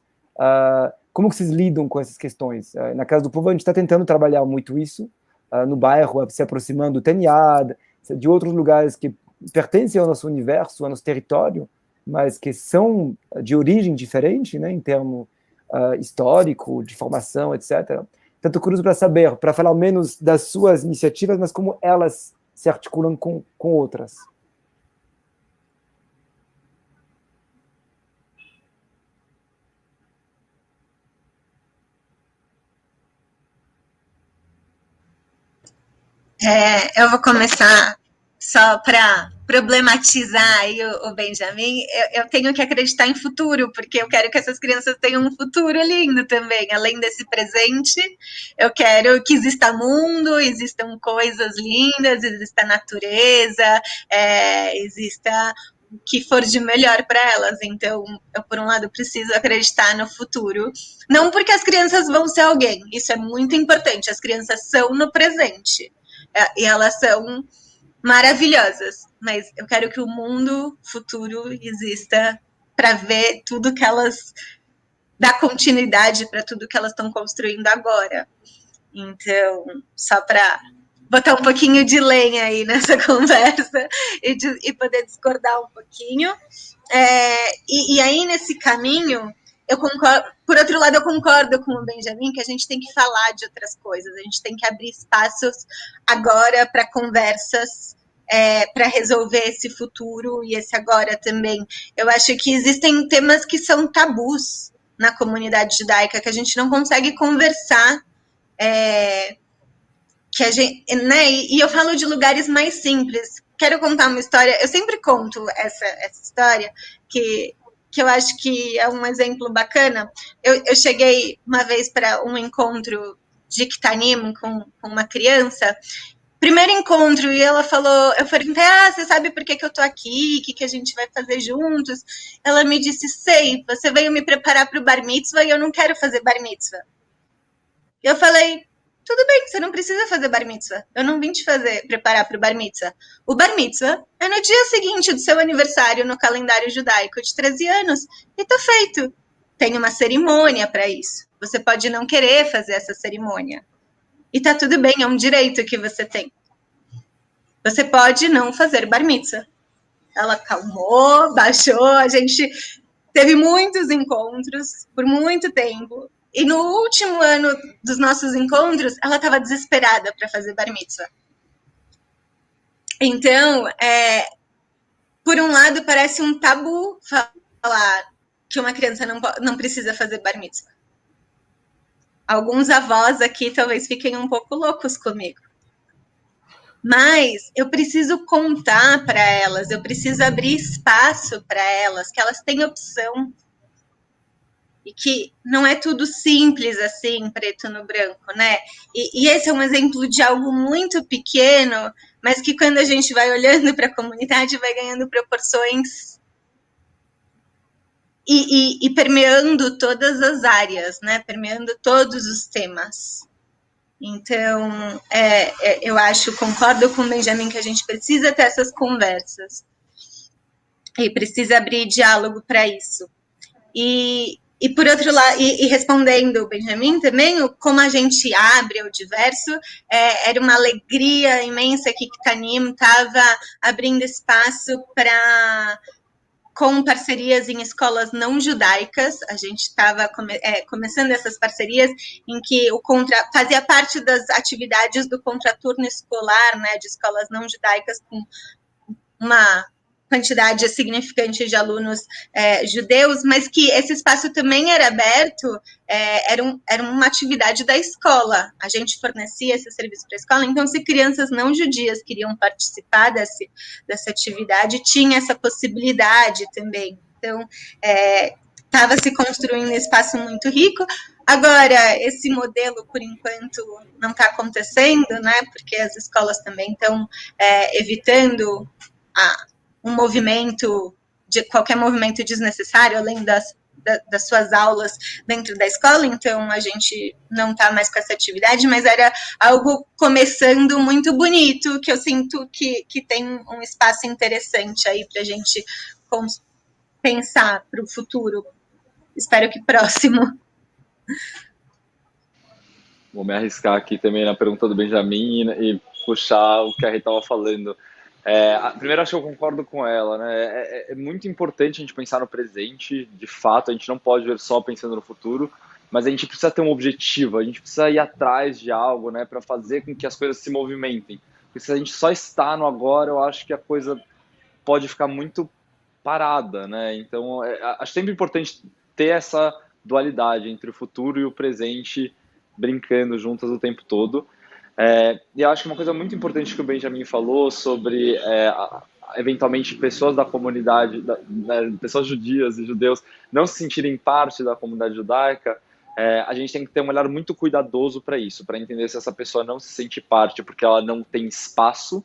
como que vocês lidam com essas questões? Na Casa do Povo, a gente está tentando trabalhar muito isso, no bairro, se aproximando do TENIAD, de outros lugares que pertencem ao nosso universo, ao nosso território, mas que são de origem diferente, né, em termos histórico, de formação, etc. Tanto curioso para saber, para falar menos das suas iniciativas, mas como elas se articulam com outras. Eu vou começar só para problematizar aí o Benjamin. Eu tenho que acreditar em futuro, porque eu quero que essas crianças tenham um futuro lindo também. Além desse presente, eu quero que exista mundo, existam coisas lindas, exista natureza, exista o que for de melhor para elas. Então, eu, por um lado, preciso acreditar no futuro. Não porque as crianças vão ser alguém, isso é muito importante. As crianças são no presente. E elas são maravilhosas, mas eu quero que o mundo futuro exista para ver tudo que elas, dar continuidade para tudo que elas estão construindo agora. Então, só para botar um pouquinho de lenha aí nessa conversa e poder discordar um pouquinho. E aí, nesse caminho, eu concordo, por outro lado, eu concordo com o Benjamin que a gente tem que falar de outras coisas, a gente tem que abrir espaços agora para conversas, para resolver esse futuro e esse agora também. Eu acho que existem temas que são tabus na comunidade judaica, que a gente não consegue conversar, que a gente, né? E eu falo de lugares mais simples. Quero contar uma história, eu sempre conto essa história, que eu acho que é um exemplo bacana. Eu cheguei uma vez para um encontro de Ktanim com uma criança, primeiro encontro, e ela falou, eu perguntei, você sabe por que eu tô aqui, o que a gente vai fazer juntos? Ela me disse, sei, você veio me preparar para o bar mitzvah e eu não quero fazer bar mitzvah. Eu falei, tudo bem, você não precisa fazer bar mitzvah. Eu não vim te preparar para o bar mitzvah. O bar mitzvah é no dia seguinte do seu aniversário no calendário judaico de 13 anos. E tá feito. Tem uma cerimônia para isso. Você pode não querer fazer essa cerimônia. E tá tudo bem, é um direito que você tem. Você pode não fazer bar mitzvah. Ela calmou, baixou, a gente teve muitos encontros por muito tempo. E no último ano dos nossos encontros, ela estava desesperada para fazer bar mitzvah. Então, por um lado, parece um tabu falar que uma criança não precisa fazer bar mitzvah. Alguns avós aqui talvez fiquem um pouco loucos comigo. Mas eu preciso contar para elas, eu preciso abrir espaço para elas, que elas têm opção. E que não é tudo simples assim, preto no branco, né? E esse é um exemplo de algo muito pequeno, mas que quando a gente vai olhando para a comunidade, vai ganhando proporções e permeando todas as áreas, né? Permeando todos os temas. Então, eu concordo com o Benjamin que a gente precisa ter essas conversas. E precisa abrir diálogo para isso. E por outro lado, e respondendo o Benjamin também, como a gente abre ao diverso, era uma alegria imensa que Ktanim estava abrindo espaço para com parcerias em escolas não judaicas. A gente estava começando essas parcerias em que fazia parte das atividades do contraturno escolar, né, de escolas não judaicas, com uma quantidade significante de alunos judeus, mas que esse espaço também era aberto, era uma atividade da escola. A gente fornecia esse serviço para a escola, então se crianças não judias queriam participar dessa atividade, tinha essa possibilidade também. Então, estava se construindo um espaço muito rico. Agora, esse modelo, por enquanto, não está acontecendo, né, porque as escolas também estão evitando um movimento, qualquer movimento desnecessário, além das suas aulas dentro da escola, então a gente não está mais com essa atividade, mas era algo começando muito bonito, que eu sinto que tem um espaço interessante aí para a gente pensar para o futuro. Espero que próximo. Vou me arriscar aqui também na pergunta do Benjamin e puxar o que a Rê estava falando. Primeiro, acho que eu concordo com ela, né? É muito importante a gente pensar no presente, de fato, a gente não pode ver só pensando no futuro, mas a gente precisa ter um objetivo, a gente precisa ir atrás de algo, né, para fazer com que as coisas se movimentem. Porque se a gente só está no agora, eu acho que a coisa pode ficar muito parada, né? Então, acho sempre importante ter essa dualidade entre o futuro e o presente brincando juntas o tempo todo. E eu acho que uma coisa muito importante que o Benjamin falou sobre, eventualmente, pessoas da comunidade, pessoas judias e judeus não se sentirem parte da comunidade judaica, a gente tem que ter um olhar muito cuidadoso para isso, para entender se essa pessoa não se sente parte porque ela não tem espaço,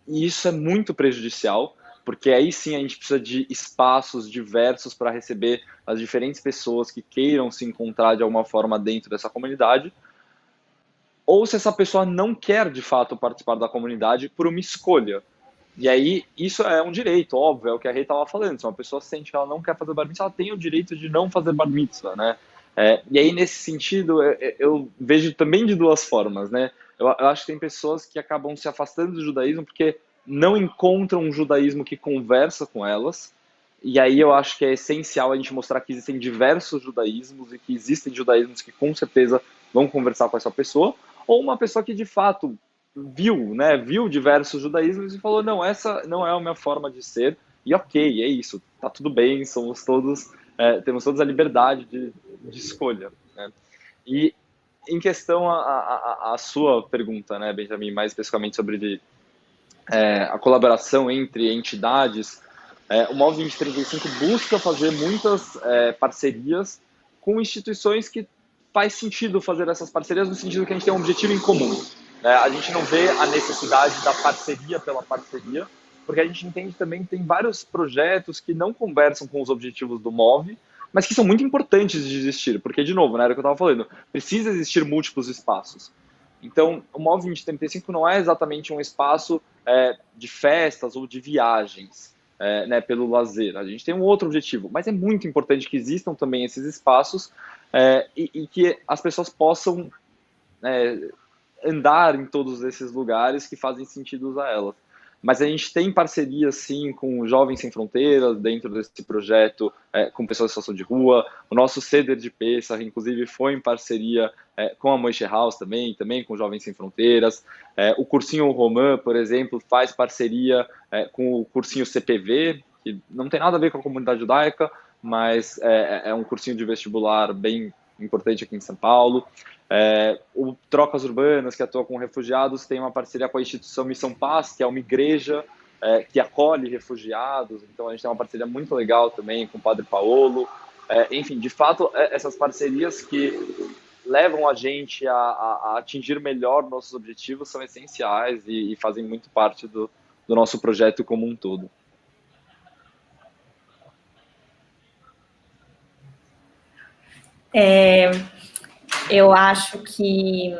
e isso é muito prejudicial, porque aí sim a gente precisa de espaços diversos para receber as diferentes pessoas que queiram se encontrar de alguma forma dentro dessa comunidade, ou se essa pessoa não quer, de fato, participar da comunidade por uma escolha. E aí, isso é um direito, óbvio, é o que a Rê estava falando. Se uma pessoa sente que ela não quer fazer bar mitzvah, ela tem o direito de não fazer bar mitzvah, né? E aí, nesse sentido, eu vejo também de duas formas, né? Eu acho que tem pessoas que acabam se afastando do judaísmo porque não encontram um judaísmo que conversa com elas. E aí eu acho que é essencial a gente mostrar que existem diversos judaísmos e que existem judaísmos que, com certeza, vão conversar com essa pessoa. Ou uma pessoa que de fato viu diversos judaísmos e falou, não, essa não é a minha forma de ser, e ok, é isso, tá tudo bem, somos todos, temos todos a liberdade de escolha, né? E em questão a sua pergunta, né, Benjamin, mais especificamente sobre a colaboração entre entidades, o MOV 2035 busca fazer muitas parcerias com instituições que faz sentido fazer essas parcerias no sentido que a gente tem um objetivo em comum. A gente não vê a necessidade da parceria pela parceria, porque a gente entende também que tem vários projetos que não conversam com os objetivos do MOV, mas que são muito importantes de existir, porque, de novo, era o que eu estava falando, precisa existir múltiplos espaços. Então, o MOV 2035 não é exatamente um espaço de festas ou de viagens, pelo lazer. A gente tem um outro objetivo, mas é muito importante que existam também esses espaços e que as pessoas possam andar em todos esses lugares que fazem sentido a elas. Mas a gente tem parceria, sim, com Jovens Sem Fronteiras, dentro desse projeto, com pessoas em situação de rua. O nosso Seder de Pessah, inclusive, foi em parceria com a Moshe House também com Jovens Sem Fronteiras. O Cursinho Romã, por exemplo, faz parceria com o Cursinho CPV, que não tem nada a ver com a comunidade judaica, mas é um cursinho de vestibular bem importante aqui em São Paulo. O Trocas Urbanas, que atua com refugiados, tem uma parceria com a instituição Missão Paz, que é uma igreja que acolhe refugiados, então a gente tem uma parceria muito legal também com o Padre Paolo. Enfim, de fato, essas parcerias que levam a gente a atingir melhor nossos objetivos são essenciais e fazem muito parte do nosso projeto como um todo. Eu acho que,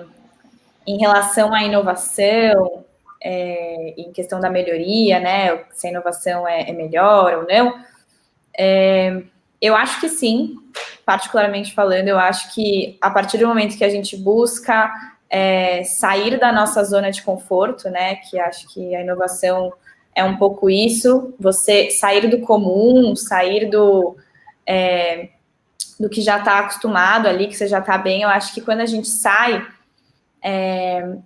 em relação à inovação, em questão da melhoria, né, se a inovação é melhor ou não, eu acho que sim, particularmente falando, eu acho que a partir do momento que a gente busca sair da nossa zona de conforto, né, que acho que a inovação é um pouco isso, você sair do comum, sair do que já está acostumado ali, que você já está bem. Eu acho que quando a gente sai,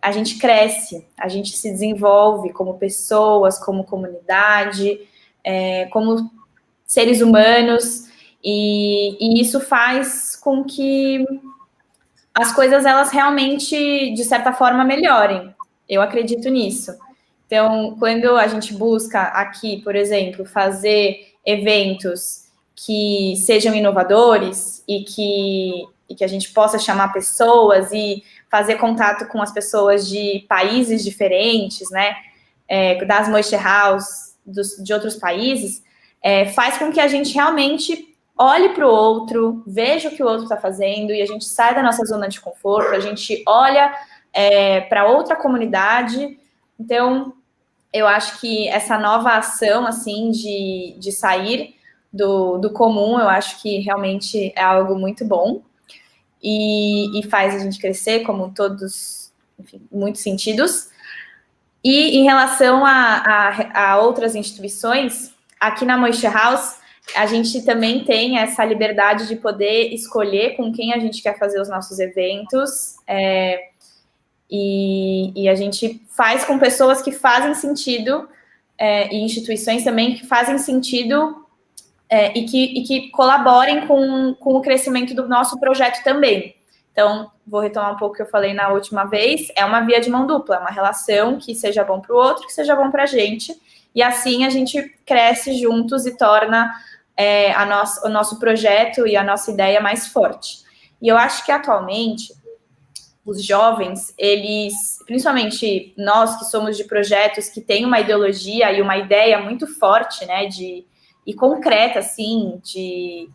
a gente cresce, a gente se desenvolve como pessoas, como comunidade, como seres humanos, e isso faz com que as coisas, elas realmente, de certa forma, melhorem. Eu acredito nisso. Então, quando a gente busca aqui, por exemplo, fazer eventos que sejam inovadores e que a gente possa chamar pessoas e fazer contato com as pessoas de países diferentes, né, das Moishe House, de outros países, faz com que a gente realmente olhe para o outro, veja o que o outro está fazendo, e a gente sai da nossa zona de conforto, a gente olha para outra comunidade. Então, eu acho que essa nova ação, assim, de sair do comum, eu acho que realmente é algo muito bom e faz a gente crescer, como todos, enfim, muitos sentidos. E em relação a outras instituições, aqui na Moishe House, a gente também tem essa liberdade de poder escolher com quem a gente quer fazer os nossos eventos, e a gente faz com pessoas que fazem sentido, e instituições também que fazem sentido, e que colaborem com o crescimento do nosso projeto também. Então, vou retomar um pouco o que eu falei na última vez, é uma via de mão dupla, uma relação que seja bom para o outro, que seja bom para a gente, e assim a gente cresce juntos e torna o nosso projeto e a nossa ideia mais forte. E eu acho que atualmente os jovens, eles, principalmente nós que somos de projetos que têm uma ideologia e uma ideia muito forte, né, e concreta, assim, de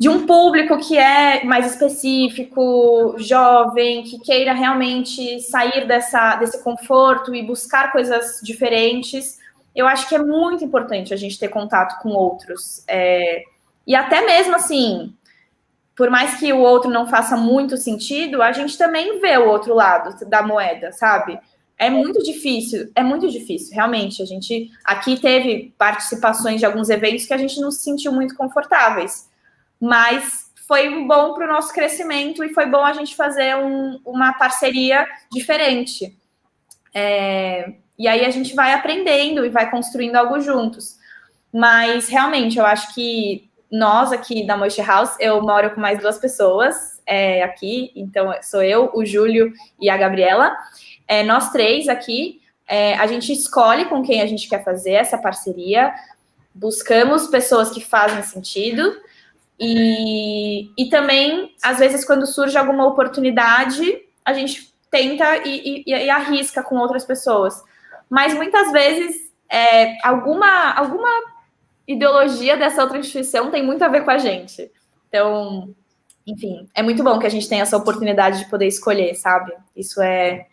um público que é mais específico, jovem, que queira realmente sair desse conforto e buscar coisas diferentes. Eu acho que é muito importante a gente ter contato com outros. E até mesmo assim, por mais que o outro não faça muito sentido, a gente também vê o outro lado da moeda, sabe? É muito difícil, realmente. A gente aqui teve participações de alguns eventos que a gente não se sentiu muito confortáveis, mas foi bom para o nosso crescimento e foi bom a gente fazer uma parceria diferente. E aí a gente vai aprendendo e vai construindo algo juntos. Mas, realmente, eu acho que nós aqui da Moishe House, eu moro com mais 2 pessoas aqui, então sou eu, o Júlio e a Gabriela. Nós 3 aqui, a gente escolhe com quem a gente quer fazer essa parceria, buscamos pessoas que fazem sentido, e também, às vezes, quando surge alguma oportunidade, a gente tenta e arrisca com outras pessoas. Mas, muitas vezes, alguma ideologia dessa outra instituição tem muito a ver com a gente. Então, enfim, é muito bom que a gente tenha essa oportunidade de poder escolher, sabe? Isso é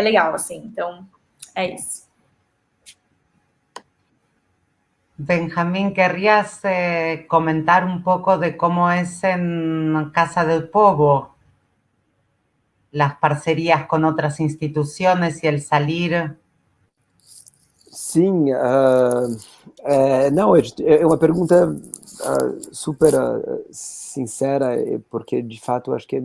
legal, assim. Então, é isso. Benjamín, ¿querrías comentar un poco de cómo es en Casa del Povo las parcerías con otras instituciones y el salir? Sim, não, é uma pergunta super sincera, porque de fato acho que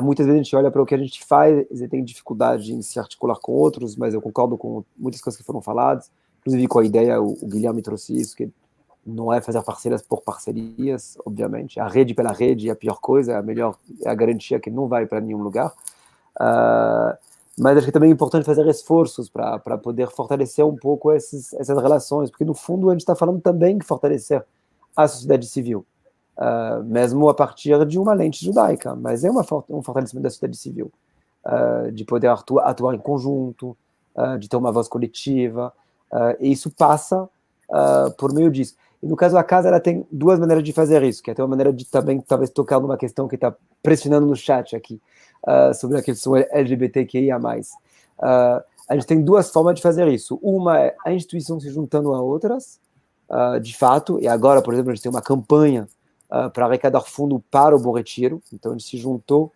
muitas vezes a gente olha para o que a gente faz e tem dificuldade em se articular com outros, mas eu concordo com muitas coisas que foram faladas, inclusive com a ideia, o Guilherme trouxe isso, que não é fazer parcerias por parcerias, obviamente, a rede pela rede é a pior coisa, é a garantia que não vai para nenhum lugar, mas acho que também é importante fazer esforços para poder fortalecer um pouco essas relações, porque no fundo a gente está falando também de fortalecer a sociedade civil, mesmo a partir de uma lente judaica, mas é um fortalecimento da sociedade civil, de poder atuar em conjunto, de ter uma voz coletiva, e isso passa por meio disso. E no caso da casa, ela tem 2 maneiras de fazer isso, que é ter uma maneira de também, talvez, tocar numa questão que está pressionando no chat aqui, sobre a questão LGBTQIA+. A gente tem 2 formas de fazer isso. Uma é a instituição se juntando a outras, de fato, e agora, por exemplo, a gente tem uma campanha para arrecadar fundo para o Bom Retiro, então a gente se juntou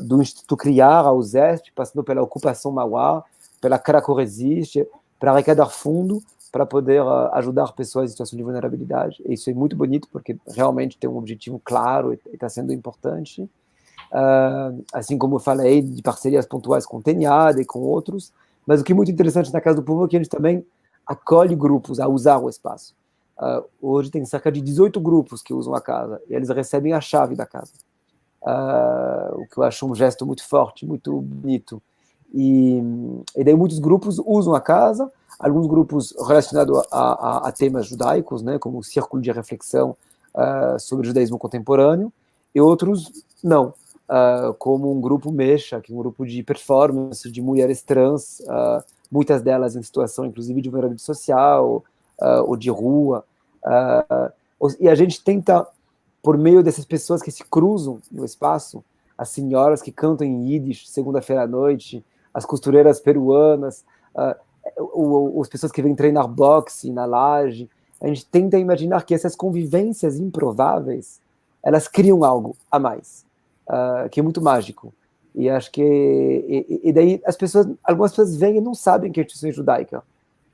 do Instituto Criar ao ZESP, passando pela Ocupação Mauá, pela Krakow Resiste, para arrecadar fundo, para poder ajudar pessoas em situação de vulnerabilidade. E isso é muito bonito, porque realmente tem um objetivo claro e está sendo importante. Assim como eu falei, de parcerias pontuais com o TNAD e com outros. Mas o que é muito interessante na Casa do Povo é que a gente também acolhe grupos a usar o espaço. Hoje tem cerca de 18 grupos que usam a casa, e eles recebem a chave da casa. O que eu acho um gesto muito forte, muito bonito. E daí muitos grupos usam a casa, alguns grupos relacionados a temas judaicos, né, como o Círculo de Reflexão sobre o Judaísmo Contemporâneo, e outros não, como um grupo Mecha, que é um grupo de performance de mulheres trans, muitas delas em situação, inclusive, de vulnerabilidade social ou de rua. E a gente tenta, por meio dessas pessoas que se cruzam no espaço, as senhoras que cantam em Yiddish segunda-feira à noite, as costureiras peruanas, as pessoas que vêm treinar boxe na laje, a gente tenta imaginar que essas convivências improváveis, elas criam algo a mais, que é muito mágico. E acho que e daí algumas pessoas vêm e não sabem que é instituição judaica,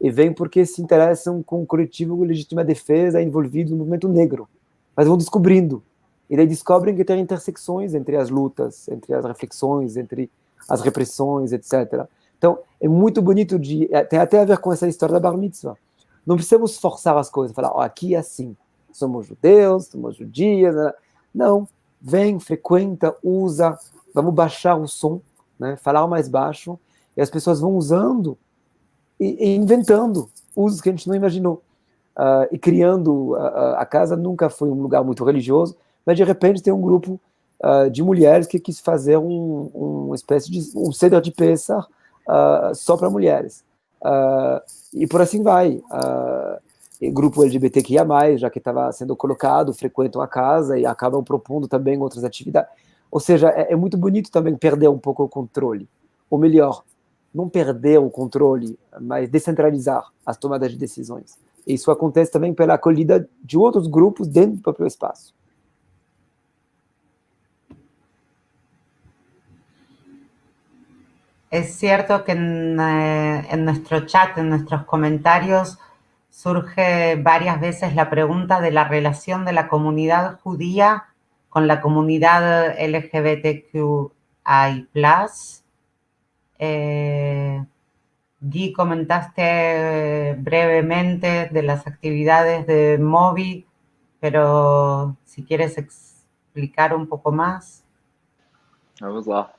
e vêm porque se interessam com o coletivo Legítima Defesa envolvido no movimento negro, mas vão descobrindo, e daí descobrem que tem intersecções entre as lutas, entre as reflexões, entre as repressões, etc. Então, é muito bonito, tem até a ver com essa história da Bar Mitzvah. Não precisamos forçar as coisas, falar, aqui é assim, somos judeus, somos judias, não, vem, frequenta, usa, vamos baixar o som, né, falar mais baixo, e as pessoas vão usando e inventando usos que a gente não imaginou, e criando, a casa nunca foi um lugar muito religioso, mas de repente tem um grupo de mulheres que quis fazer uma espécie de um Seder de Pessah só para mulheres. E por assim vai. Grupo LGBTQIA+, já que estava sendo colocado, frequentam a casa e acabam propondo também outras atividades. Ou seja, é muito bonito também perder um pouco o controle. Ou melhor, não perder o controle, mas descentralizar as tomadas de decisões. E isso acontece também pela acolhida de outros grupos dentro do próprio espaço. Es cierto que en nuestro chat, en nuestros comentarios, surge varias veces la pregunta de la relación de la comunidad judía con la comunidad LGBTQI+. Guy, comentaste brevemente de las actividades de Movi, pero si quieres explicar un poco más. Vamos lá.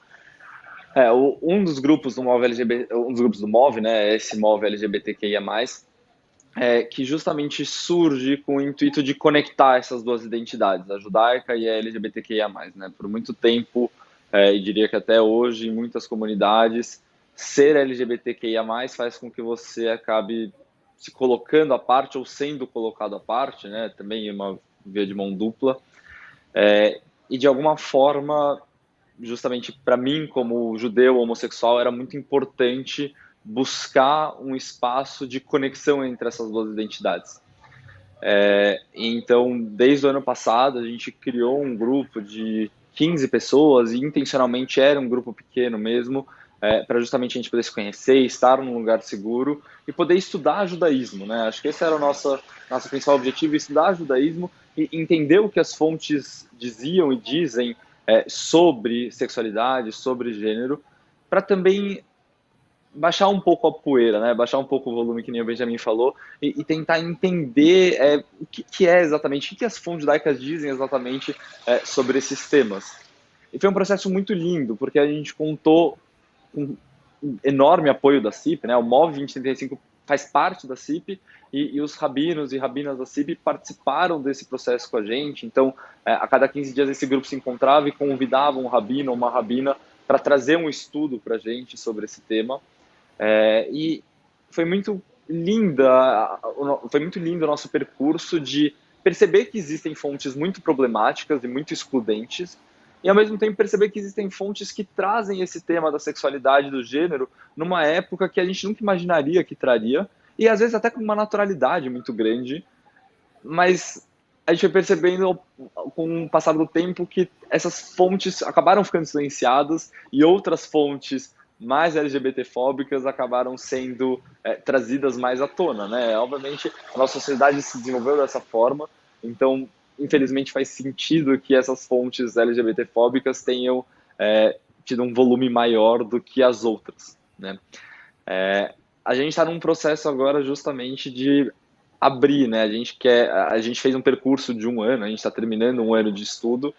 Um dos grupos do MOV LGBT, um dos grupos do MOV, né, esse MOV LGBTQIA+, que justamente surge com o intuito de conectar essas duas identidades, a judaica e a LGBTQIA+, né? Por muito tempo, e diria que até hoje, em muitas comunidades, ser LGBTQIA+, faz com que você acabe se colocando à parte ou sendo colocado à parte, né? Também é uma via de mão dupla, e de alguma forma, justamente para mim, como judeu homossexual, era muito importante buscar um espaço de conexão entre essas duas identidades. Então, desde o ano passado, a gente criou um grupo de 15 pessoas, e intencionalmente era um grupo pequeno mesmo, para justamente a gente poder se conhecer, estar num lugar seguro e poder estudar judaísmo, né? Acho que esse era o nosso principal objetivo, estudar judaísmo e entender o que as fontes diziam e dizem sobre sexualidade, sobre gênero, para também baixar um pouco a poeira, né? Baixar um pouco o volume, que nem o Benjamin falou, e tentar entender o que é exatamente, o que as fontes judaicas dizem exatamente sobre esses temas. E foi um processo muito lindo, porque a gente contou com um enorme apoio da CIP, né? O MOV 2035 faz parte da CIP, e os rabinos e rabinas da CIP participaram desse processo com a gente. Então, a cada 15 dias esse grupo se encontrava e convidava um rabino ou uma rabina para trazer um estudo para a gente sobre esse tema. E foi muito lindo o nosso percurso de perceber que existem fontes muito problemáticas e muito excludentes, e ao mesmo tempo perceber que existem fontes que trazem esse tema da sexualidade, do gênero, numa época que a gente nunca imaginaria que traria, e às vezes até com uma naturalidade muito grande, mas a gente foi percebendo com o passar do tempo que essas fontes acabaram ficando silenciadas e outras fontes mais LGBTfóbicas acabaram sendo trazidas mais à tona, né? Obviamente, a nossa sociedade se desenvolveu dessa forma, então, infelizmente, faz sentido que essas fontes LGBTfóbicas tenham tido um volume maior do que as outras, né? A gente está num processo agora justamente de abrir, né? A gente fez um percurso de 1 ano, a gente está terminando 1 ano de estudo,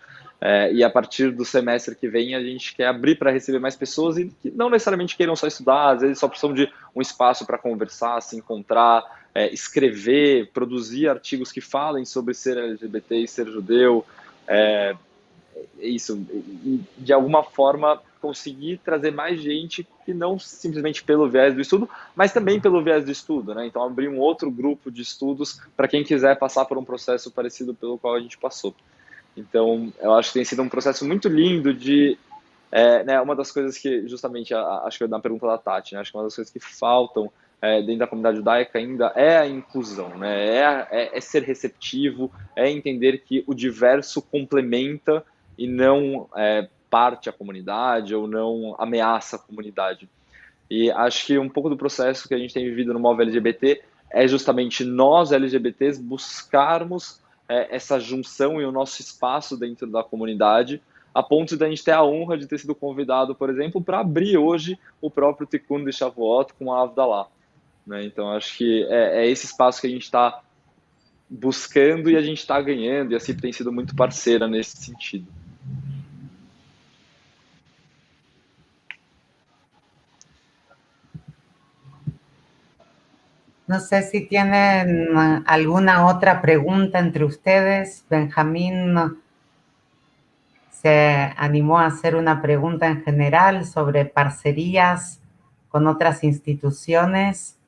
e a partir do semestre que vem a gente quer abrir para receber mais pessoas e que não necessariamente queiram só estudar, às vezes só precisam de um espaço para conversar, se encontrar, escrever, produzir artigos que falem sobre ser LGBT e ser judeu, isso, e de alguma forma conseguir trazer mais gente que não simplesmente pelo viés do estudo, mas também pelo viés do estudo, né? Então abrir um outro grupo de estudos para quem quiser passar por um processo parecido pelo qual a gente passou. Então eu acho que tem sido um processo muito lindo de né, uma das coisas que justamente acho que na pergunta da Tati, né, acho que uma das coisas que faltam dentro da comunidade judaica ainda é a inclusão, né? É ser receptivo, é entender que o diverso complementa e não parte a comunidade ou não ameaça a comunidade. E acho que um pouco do processo que a gente tem vivido no Move LGBT é justamente nós, LGBTs, buscarmos essa junção e o nosso espaço dentro da comunidade, a ponto de a gente ter a honra de ter sido convidado, por exemplo, para abrir hoje o próprio Tikkun de Shavuot com a Havdalah, né? Então acho que é esse espaço que a gente está buscando e a gente está ganhando, e a CIP tem sido muito parceira nesse sentido. No sé si tienen alguna otra pregunta entre ustedes. Benjamín se animó a hacer una pregunta en general sobre parcerías con otras instituciones.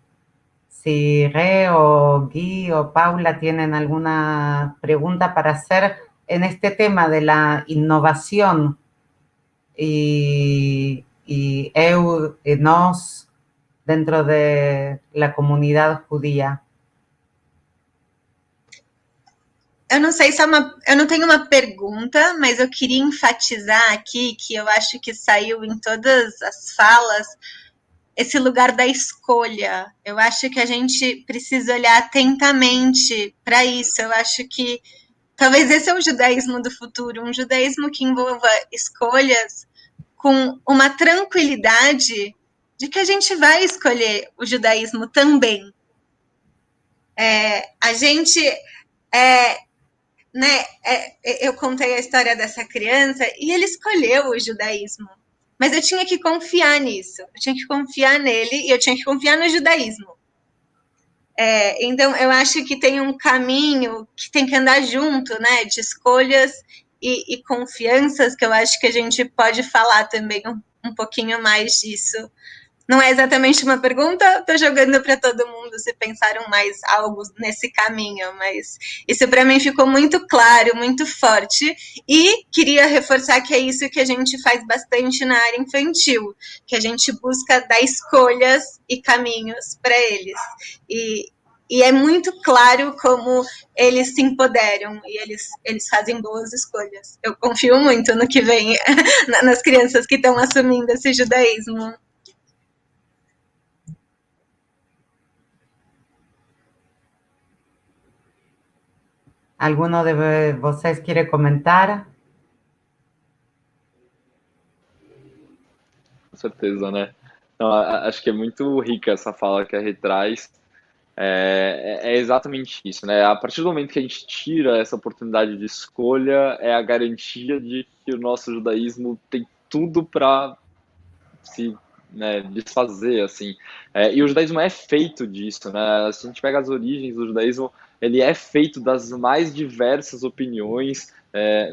Si Re o Guy o Paula tienen alguna pregunta para hacer en este tema de la innovación y nos dentro de la comunidad judía. Eu não sei se eu não tenho uma pergunta, mas eu queria enfatizar aqui que eu acho que saiu em todas as falas esse lugar da escolha. Eu acho que a gente precisa olhar atentamente para isso. Eu acho que talvez esse é o judaísmo do futuro, um judaísmo que envolva escolhas com uma tranquilidade de que a gente vai escolher o judaísmo também. A gente né, eu contei a história dessa criança e ele escolheu o judaísmo, mas eu tinha que confiar nisso, eu tinha que confiar nele e eu tinha que confiar no judaísmo. Então eu acho que tem um caminho que tem que andar junto, né, de escolhas e confianças, que eu acho que a gente pode falar também um pouquinho mais disso. Não é exatamente uma pergunta, estou jogando para todo mundo se pensaram mais algo nesse caminho, mas isso para mim ficou muito claro, muito forte, e queria reforçar que é isso que a gente faz bastante na área infantil, que a gente busca dar escolhas e caminhos para eles, e é muito claro como eles se empoderam e eles fazem boas escolhas. Eu confio muito no que vem, nas crianças que estão assumindo esse judaísmo. ¿Alguno de vocês quiere comentar? Com certeza, né? Então, acho que é muito rica essa fala que a Rê traz. É exatamente isso, né? A partir do momento que a gente tira essa oportunidade de escolha, é a garantia de que o nosso judaísmo tem tudo para se desfazer, assim. E o judaísmo é feito disso, né? Se a gente pega as origens do judaísmo, ele é feito das mais diversas opiniões,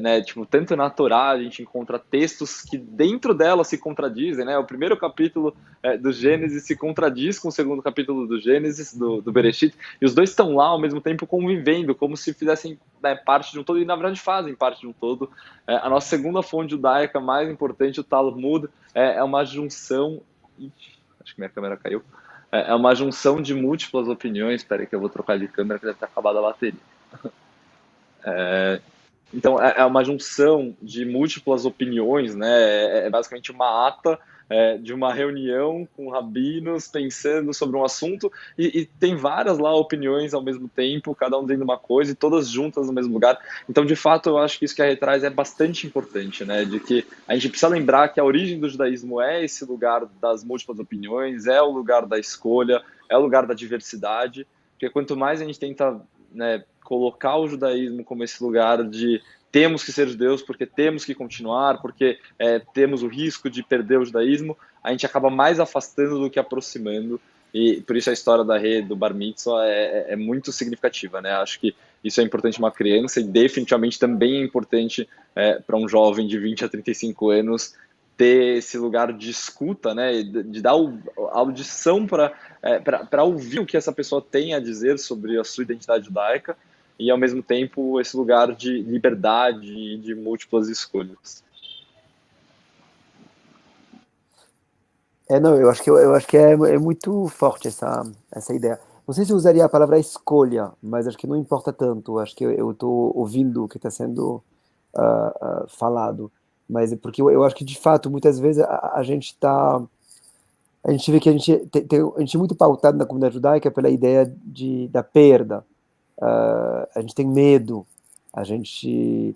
né? Tipo, tanto na Torá a gente encontra textos que dentro dela se contradizem, né? O primeiro capítulo do Gênesis se contradiz com o segundo capítulo do Gênesis, do Bereshit, e os dois estão lá ao mesmo tempo convivendo, como se fizessem parte de um todo, e na verdade fazem parte de um todo. A nossa segunda fonte judaica mais importante, o Talmud, é uma junção... Ixi, acho que minha câmera caiu. É uma junção de múltiplas opiniões. Espera aí que eu vou trocar de câmera, que deve ter acabado a bateria. Então, é uma junção de múltiplas opiniões, né? É basicamente uma ata de uma reunião com rabinos pensando sobre um assunto e tem várias lá opiniões ao mesmo tempo, cada um dizendo uma coisa e todas juntas no mesmo lugar. Então, de fato, eu acho que isso que a Rê traz é bastante importante, né? De que a gente precisa lembrar que a origem do judaísmo é esse lugar das múltiplas opiniões, é o lugar da escolha, é o lugar da diversidade, porque quanto mais a gente tenta, né, colocar o judaísmo como esse lugar de temos que ser judeus porque temos que continuar, porque temos o risco de perder o judaísmo, a gente acaba mais afastando do que aproximando, e por isso a história da Rê, do Bar Mitzvah, é muito significativa, né? Acho que isso é importante uma criança e definitivamente também é importante para um jovem de 20 a 35 anos ter esse lugar de escuta, né? De dar a audição para ouvir o que essa pessoa tem a dizer sobre a sua identidade judaica, e ao mesmo tempo esse lugar de liberdade e de múltiplas escolhas. Não, eu acho que é muito forte essa ideia. Não sei se eu usaria a palavra escolha, mas acho que não importa tanto. Acho que eu estou ouvindo o que está sendo falado, mas é porque eu acho que de fato muitas vezes a gente vê que a gente é muito pautado na comunidade judaica pela ideia da perda. A gente tem medo, a gente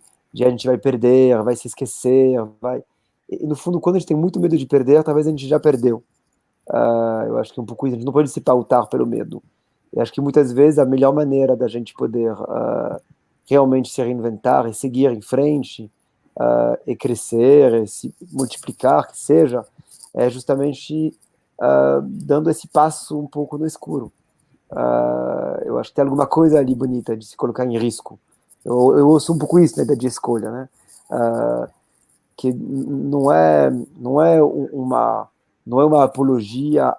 vai perder, vai se esquecer, e no fundo, quando a gente tem muito medo de perder, talvez a gente já perdeu. Eu acho que é um pouco isso, a gente não pode se pautar pelo medo. Eu acho que muitas vezes a melhor maneira da gente poder realmente se reinventar e seguir em frente, e crescer, e se multiplicar, que seja, é justamente dando esse passo um pouco no escuro. Eu acho que tem alguma coisa ali bonita de se colocar em risco. Eu ouço um pouco isso, né, de escolha, né? Que não é uma apologia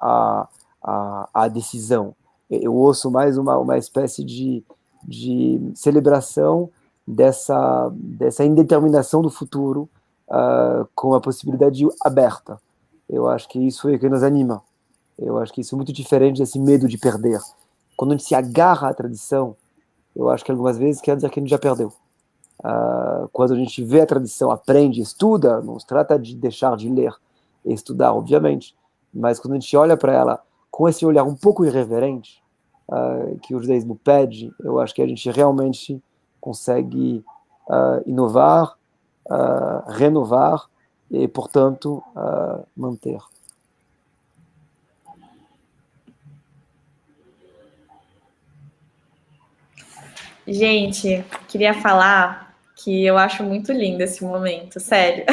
à decisão. Eu ouço mais uma espécie de celebração dessa indeterminação do futuro, com a possibilidade aberta. Eu acho que isso é o que nos anima. Eu acho que isso é muito diferente desse medo de perder. Quando a gente se agarra à tradição, eu acho que algumas vezes quer dizer que a gente já perdeu. Quando a gente vê a tradição, aprende, estuda, não se trata de deixar de ler e estudar, obviamente, mas quando a gente olha para ela com esse olhar um pouco irreverente, que o judaísmo pede, eu acho que a gente realmente consegue inovar, renovar e, portanto, manter. Gente, queria falar que eu acho muito lindo esse momento, sério.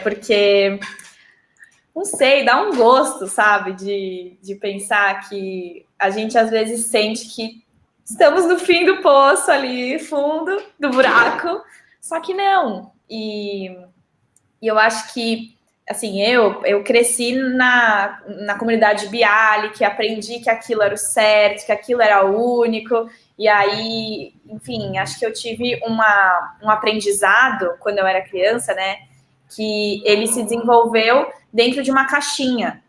Porque, não sei, dá um gosto, sabe, de pensar que a gente às vezes sente que estamos no fim do poço ali, fundo do buraco, só que não. E eu acho que, assim, eu cresci na comunidade Bialy, que aprendi que aquilo era o certo, que aquilo era o único, e aí, enfim, acho que eu tive um aprendizado quando eu era criança, né, que ele se desenvolveu dentro de uma caixinha.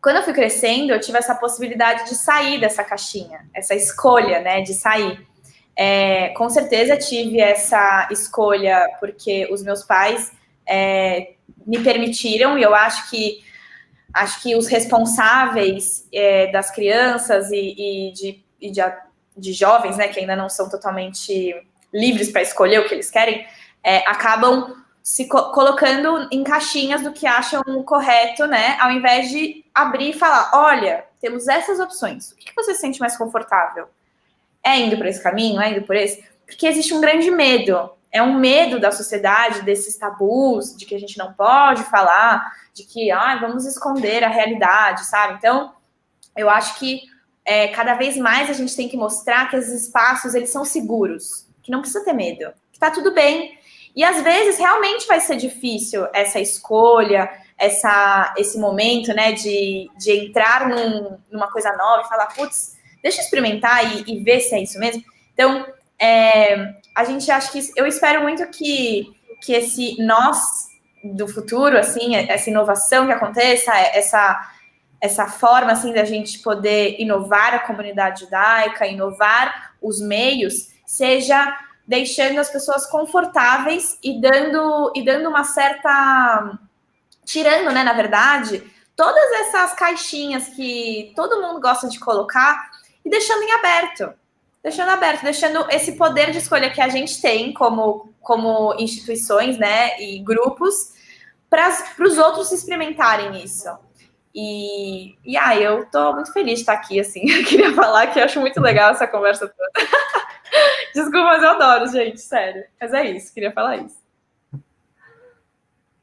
Quando eu fui crescendo, eu tive essa possibilidade de sair dessa caixinha, essa escolha, né, de sair. Com certeza tive essa escolha porque os meus pais me permitiram, e eu acho que os responsáveis das crianças e de jovens, né, que ainda não são totalmente livres para escolher o que eles querem, acabam se colocando em caixinhas do que acham correto, né, ao invés de abrir e falar, olha, temos essas opções, o que você se sente mais confortável? É indo por esse caminho? É indo por esse? Porque existe um grande medo. É um medo da sociedade, desses tabus, de que a gente não pode falar, de que vamos esconder a realidade, sabe? Então, eu acho que cada vez mais a gente tem que mostrar que esses espaços, eles são seguros, que não precisa ter medo, que tá tudo bem. E às vezes realmente vai ser difícil essa escolha, esse momento, né, de entrar numa coisa nova e falar, putz, deixa eu experimentar e ver se é isso mesmo. Então, a gente acha que eu espero muito que esse nós do futuro, assim, essa inovação que aconteça, essa forma assim da gente poder inovar a comunidade judaica, inovar os meios, seja deixando as pessoas confortáveis e dando uma certa tirando, né, na verdade, todas essas caixinhas que todo mundo gosta de colocar e deixando em aberto. Deixando esse poder de escolha que a gente tem como instituições, né, e grupos, para os outros experimentarem isso. Eu tô muito feliz de estar aqui, assim. Eu queria falar que eu acho muito legal essa conversa toda. Desculpa, mas eu adoro, gente, sério. Mas é isso, queria falar isso.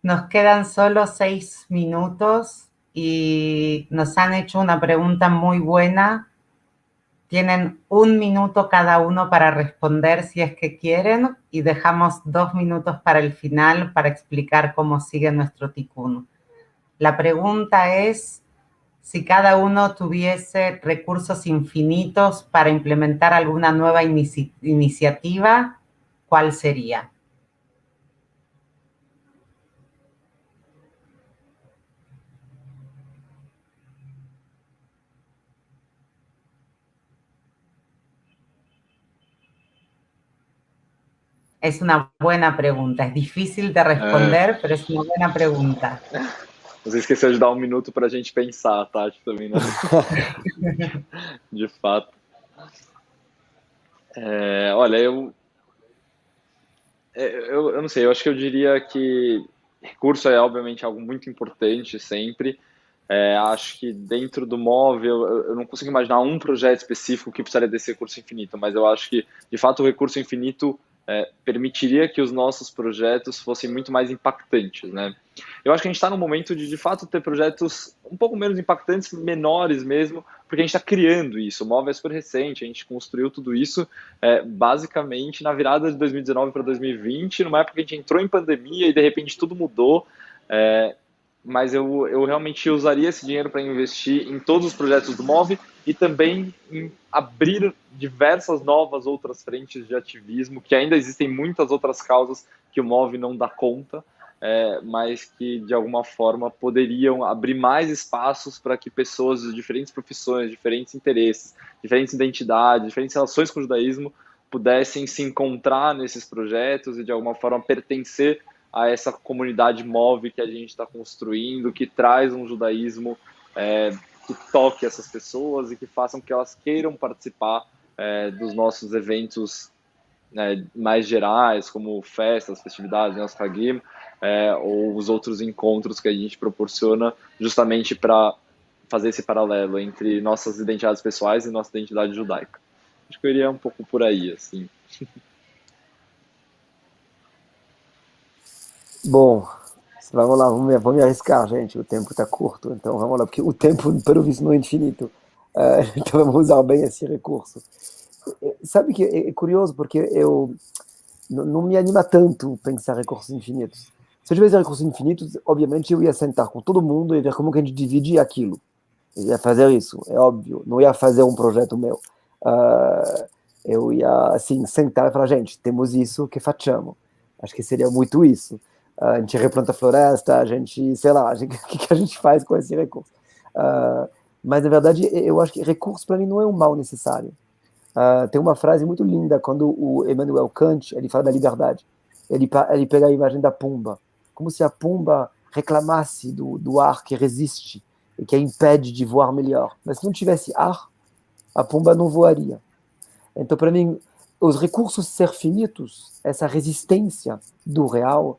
Nos quedan solo 6 minutos y nos han hecho una pregunta muy buena. Tienen 1 minuto cada uno para responder si es que quieren y dejamos 2 minutos para el final para explicar cómo sigue nuestro tikkun. La pregunta es, si cada uno tuviese recursos infinitos para implementar alguna nueva iniciativa, ¿cuál sería? Es una buena pregunta. Es difícil de responder, pero es una buena pregunta. Você esqueceu de dar 1 minuto para a gente pensar, tá? Também, né? De fato. Olha, eu não sei, eu acho que eu diria que recurso é obviamente algo muito importante sempre. Acho que dentro do móvel, eu não consigo imaginar um projeto específico que precisaria desse recurso infinito, mas eu acho que, de fato, o recurso infinito permitiria que os nossos projetos fossem muito mais impactantes, né? Eu acho que a gente está num momento de fato, ter projetos um pouco menos impactantes, menores mesmo, porque a gente está criando isso. O móvel é super recente, a gente construiu tudo isso basicamente na virada de 2019 para 2020, numa época que a gente entrou em pandemia e de repente tudo mudou, mas eu realmente usaria esse dinheiro para investir em todos os projetos do MOVE e também em abrir diversas novas outras frentes de ativismo, que ainda existem muitas outras causas que o MOVE não dá conta, mas que de alguma forma poderiam abrir mais espaços para que pessoas de diferentes profissões, diferentes interesses, diferentes identidades, diferentes relações com o judaísmo pudessem se encontrar nesses projetos e de alguma forma pertencer a essa comunidade MOVE que a gente está construindo, que traz um judaísmo que toque essas pessoas e que façam que elas queiram participar dos nossos eventos mais gerais, como festas, festividades, né, os Hagim, ou os outros encontros que a gente proporciona justamente para fazer esse paralelo entre nossas identidades pessoais e nossa identidade judaica. Acho que eu iria um pouco por aí, assim. Bom, vamos lá, vamos me arriscar, gente. O tempo está curto, então vamos lá, porque o tempo, pelo visto, não é infinito. Então vamos usar bem esse recurso. Sabe que é curioso, porque eu não me anima tanto pensar recursos infinitos. Se eu tivesse recursos infinitos, obviamente eu ia sentar com todo mundo e ver como que a gente divide aquilo. Eu ia fazer isso, é óbvio. Não ia fazer um projeto meu. Eu ia, assim, sentar e falar, gente, temos isso, que facciamo? Acho que seria muito isso. A gente replanta a floresta, a gente, sei lá, o que a gente faz com esse recurso? Mas, na verdade, eu acho que recurso, para mim, não é um mal necessário. Tem uma frase muito linda, quando o Immanuel Kant, ele fala da liberdade. Ele pega a imagem da pomba, como se a pomba reclamasse do ar que resiste e que a impede de voar melhor. Mas se não tivesse ar, a pomba não voaria. Então, para mim, os recursos ser finitos, essa resistência do real,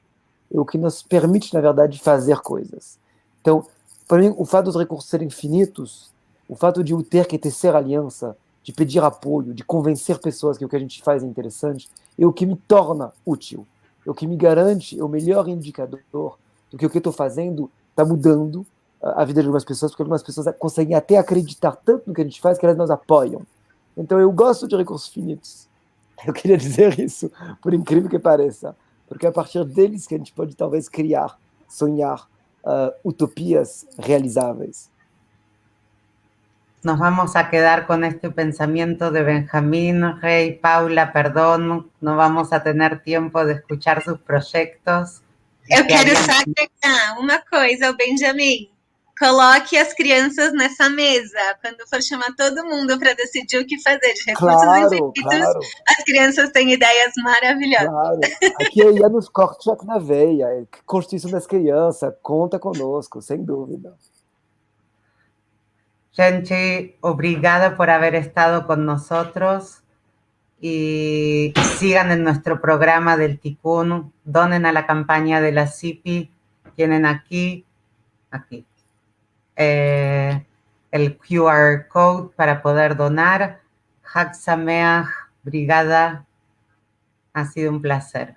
é o que nos permite, na verdade, fazer coisas. Então, para mim, o fato dos recursos serem finitos, o fato de eu ter que tecer aliança, de pedir apoio, de convencer pessoas que o que a gente faz é interessante, é o que me torna útil, é o que me garante, é o melhor indicador do que o que eu estou fazendo está mudando a vida de algumas pessoas, porque algumas pessoas conseguem até acreditar tanto no que a gente faz que elas nos apoiam. Então eu gosto de recursos finitos. Eu queria dizer isso, por incrível que pareça, porque é a partir deles que a gente pode talvez criar, sonhar utopias realizáveis. Nos vamos a quedar con este pensamiento de Benjamín, Rey, Paula, perdón, no vamos a tener tiempo de escuchar sus proyectos. Eu quero só agregar uma coisa ao Benjamin. coloque as crianças nessa mesa. Quando for chamar todo mundo para decidir o que fazer de recursos infinitos, Claro. as crianças têm ideias maravilhosas. Claro. Aqui é Janus Korczak na veia. Constituição das Crianças. Conta conosco, sem dúvida. Gente, obrigada por haber estado con nosotros y sigan en nuestro programa del Tikkun, donen a la campaña de la CIPI, tienen aquí, el QR code para poder donar. Hag Sameach, brigada, ha sido un placer.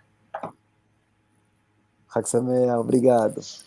Hag Sameach, obrigado.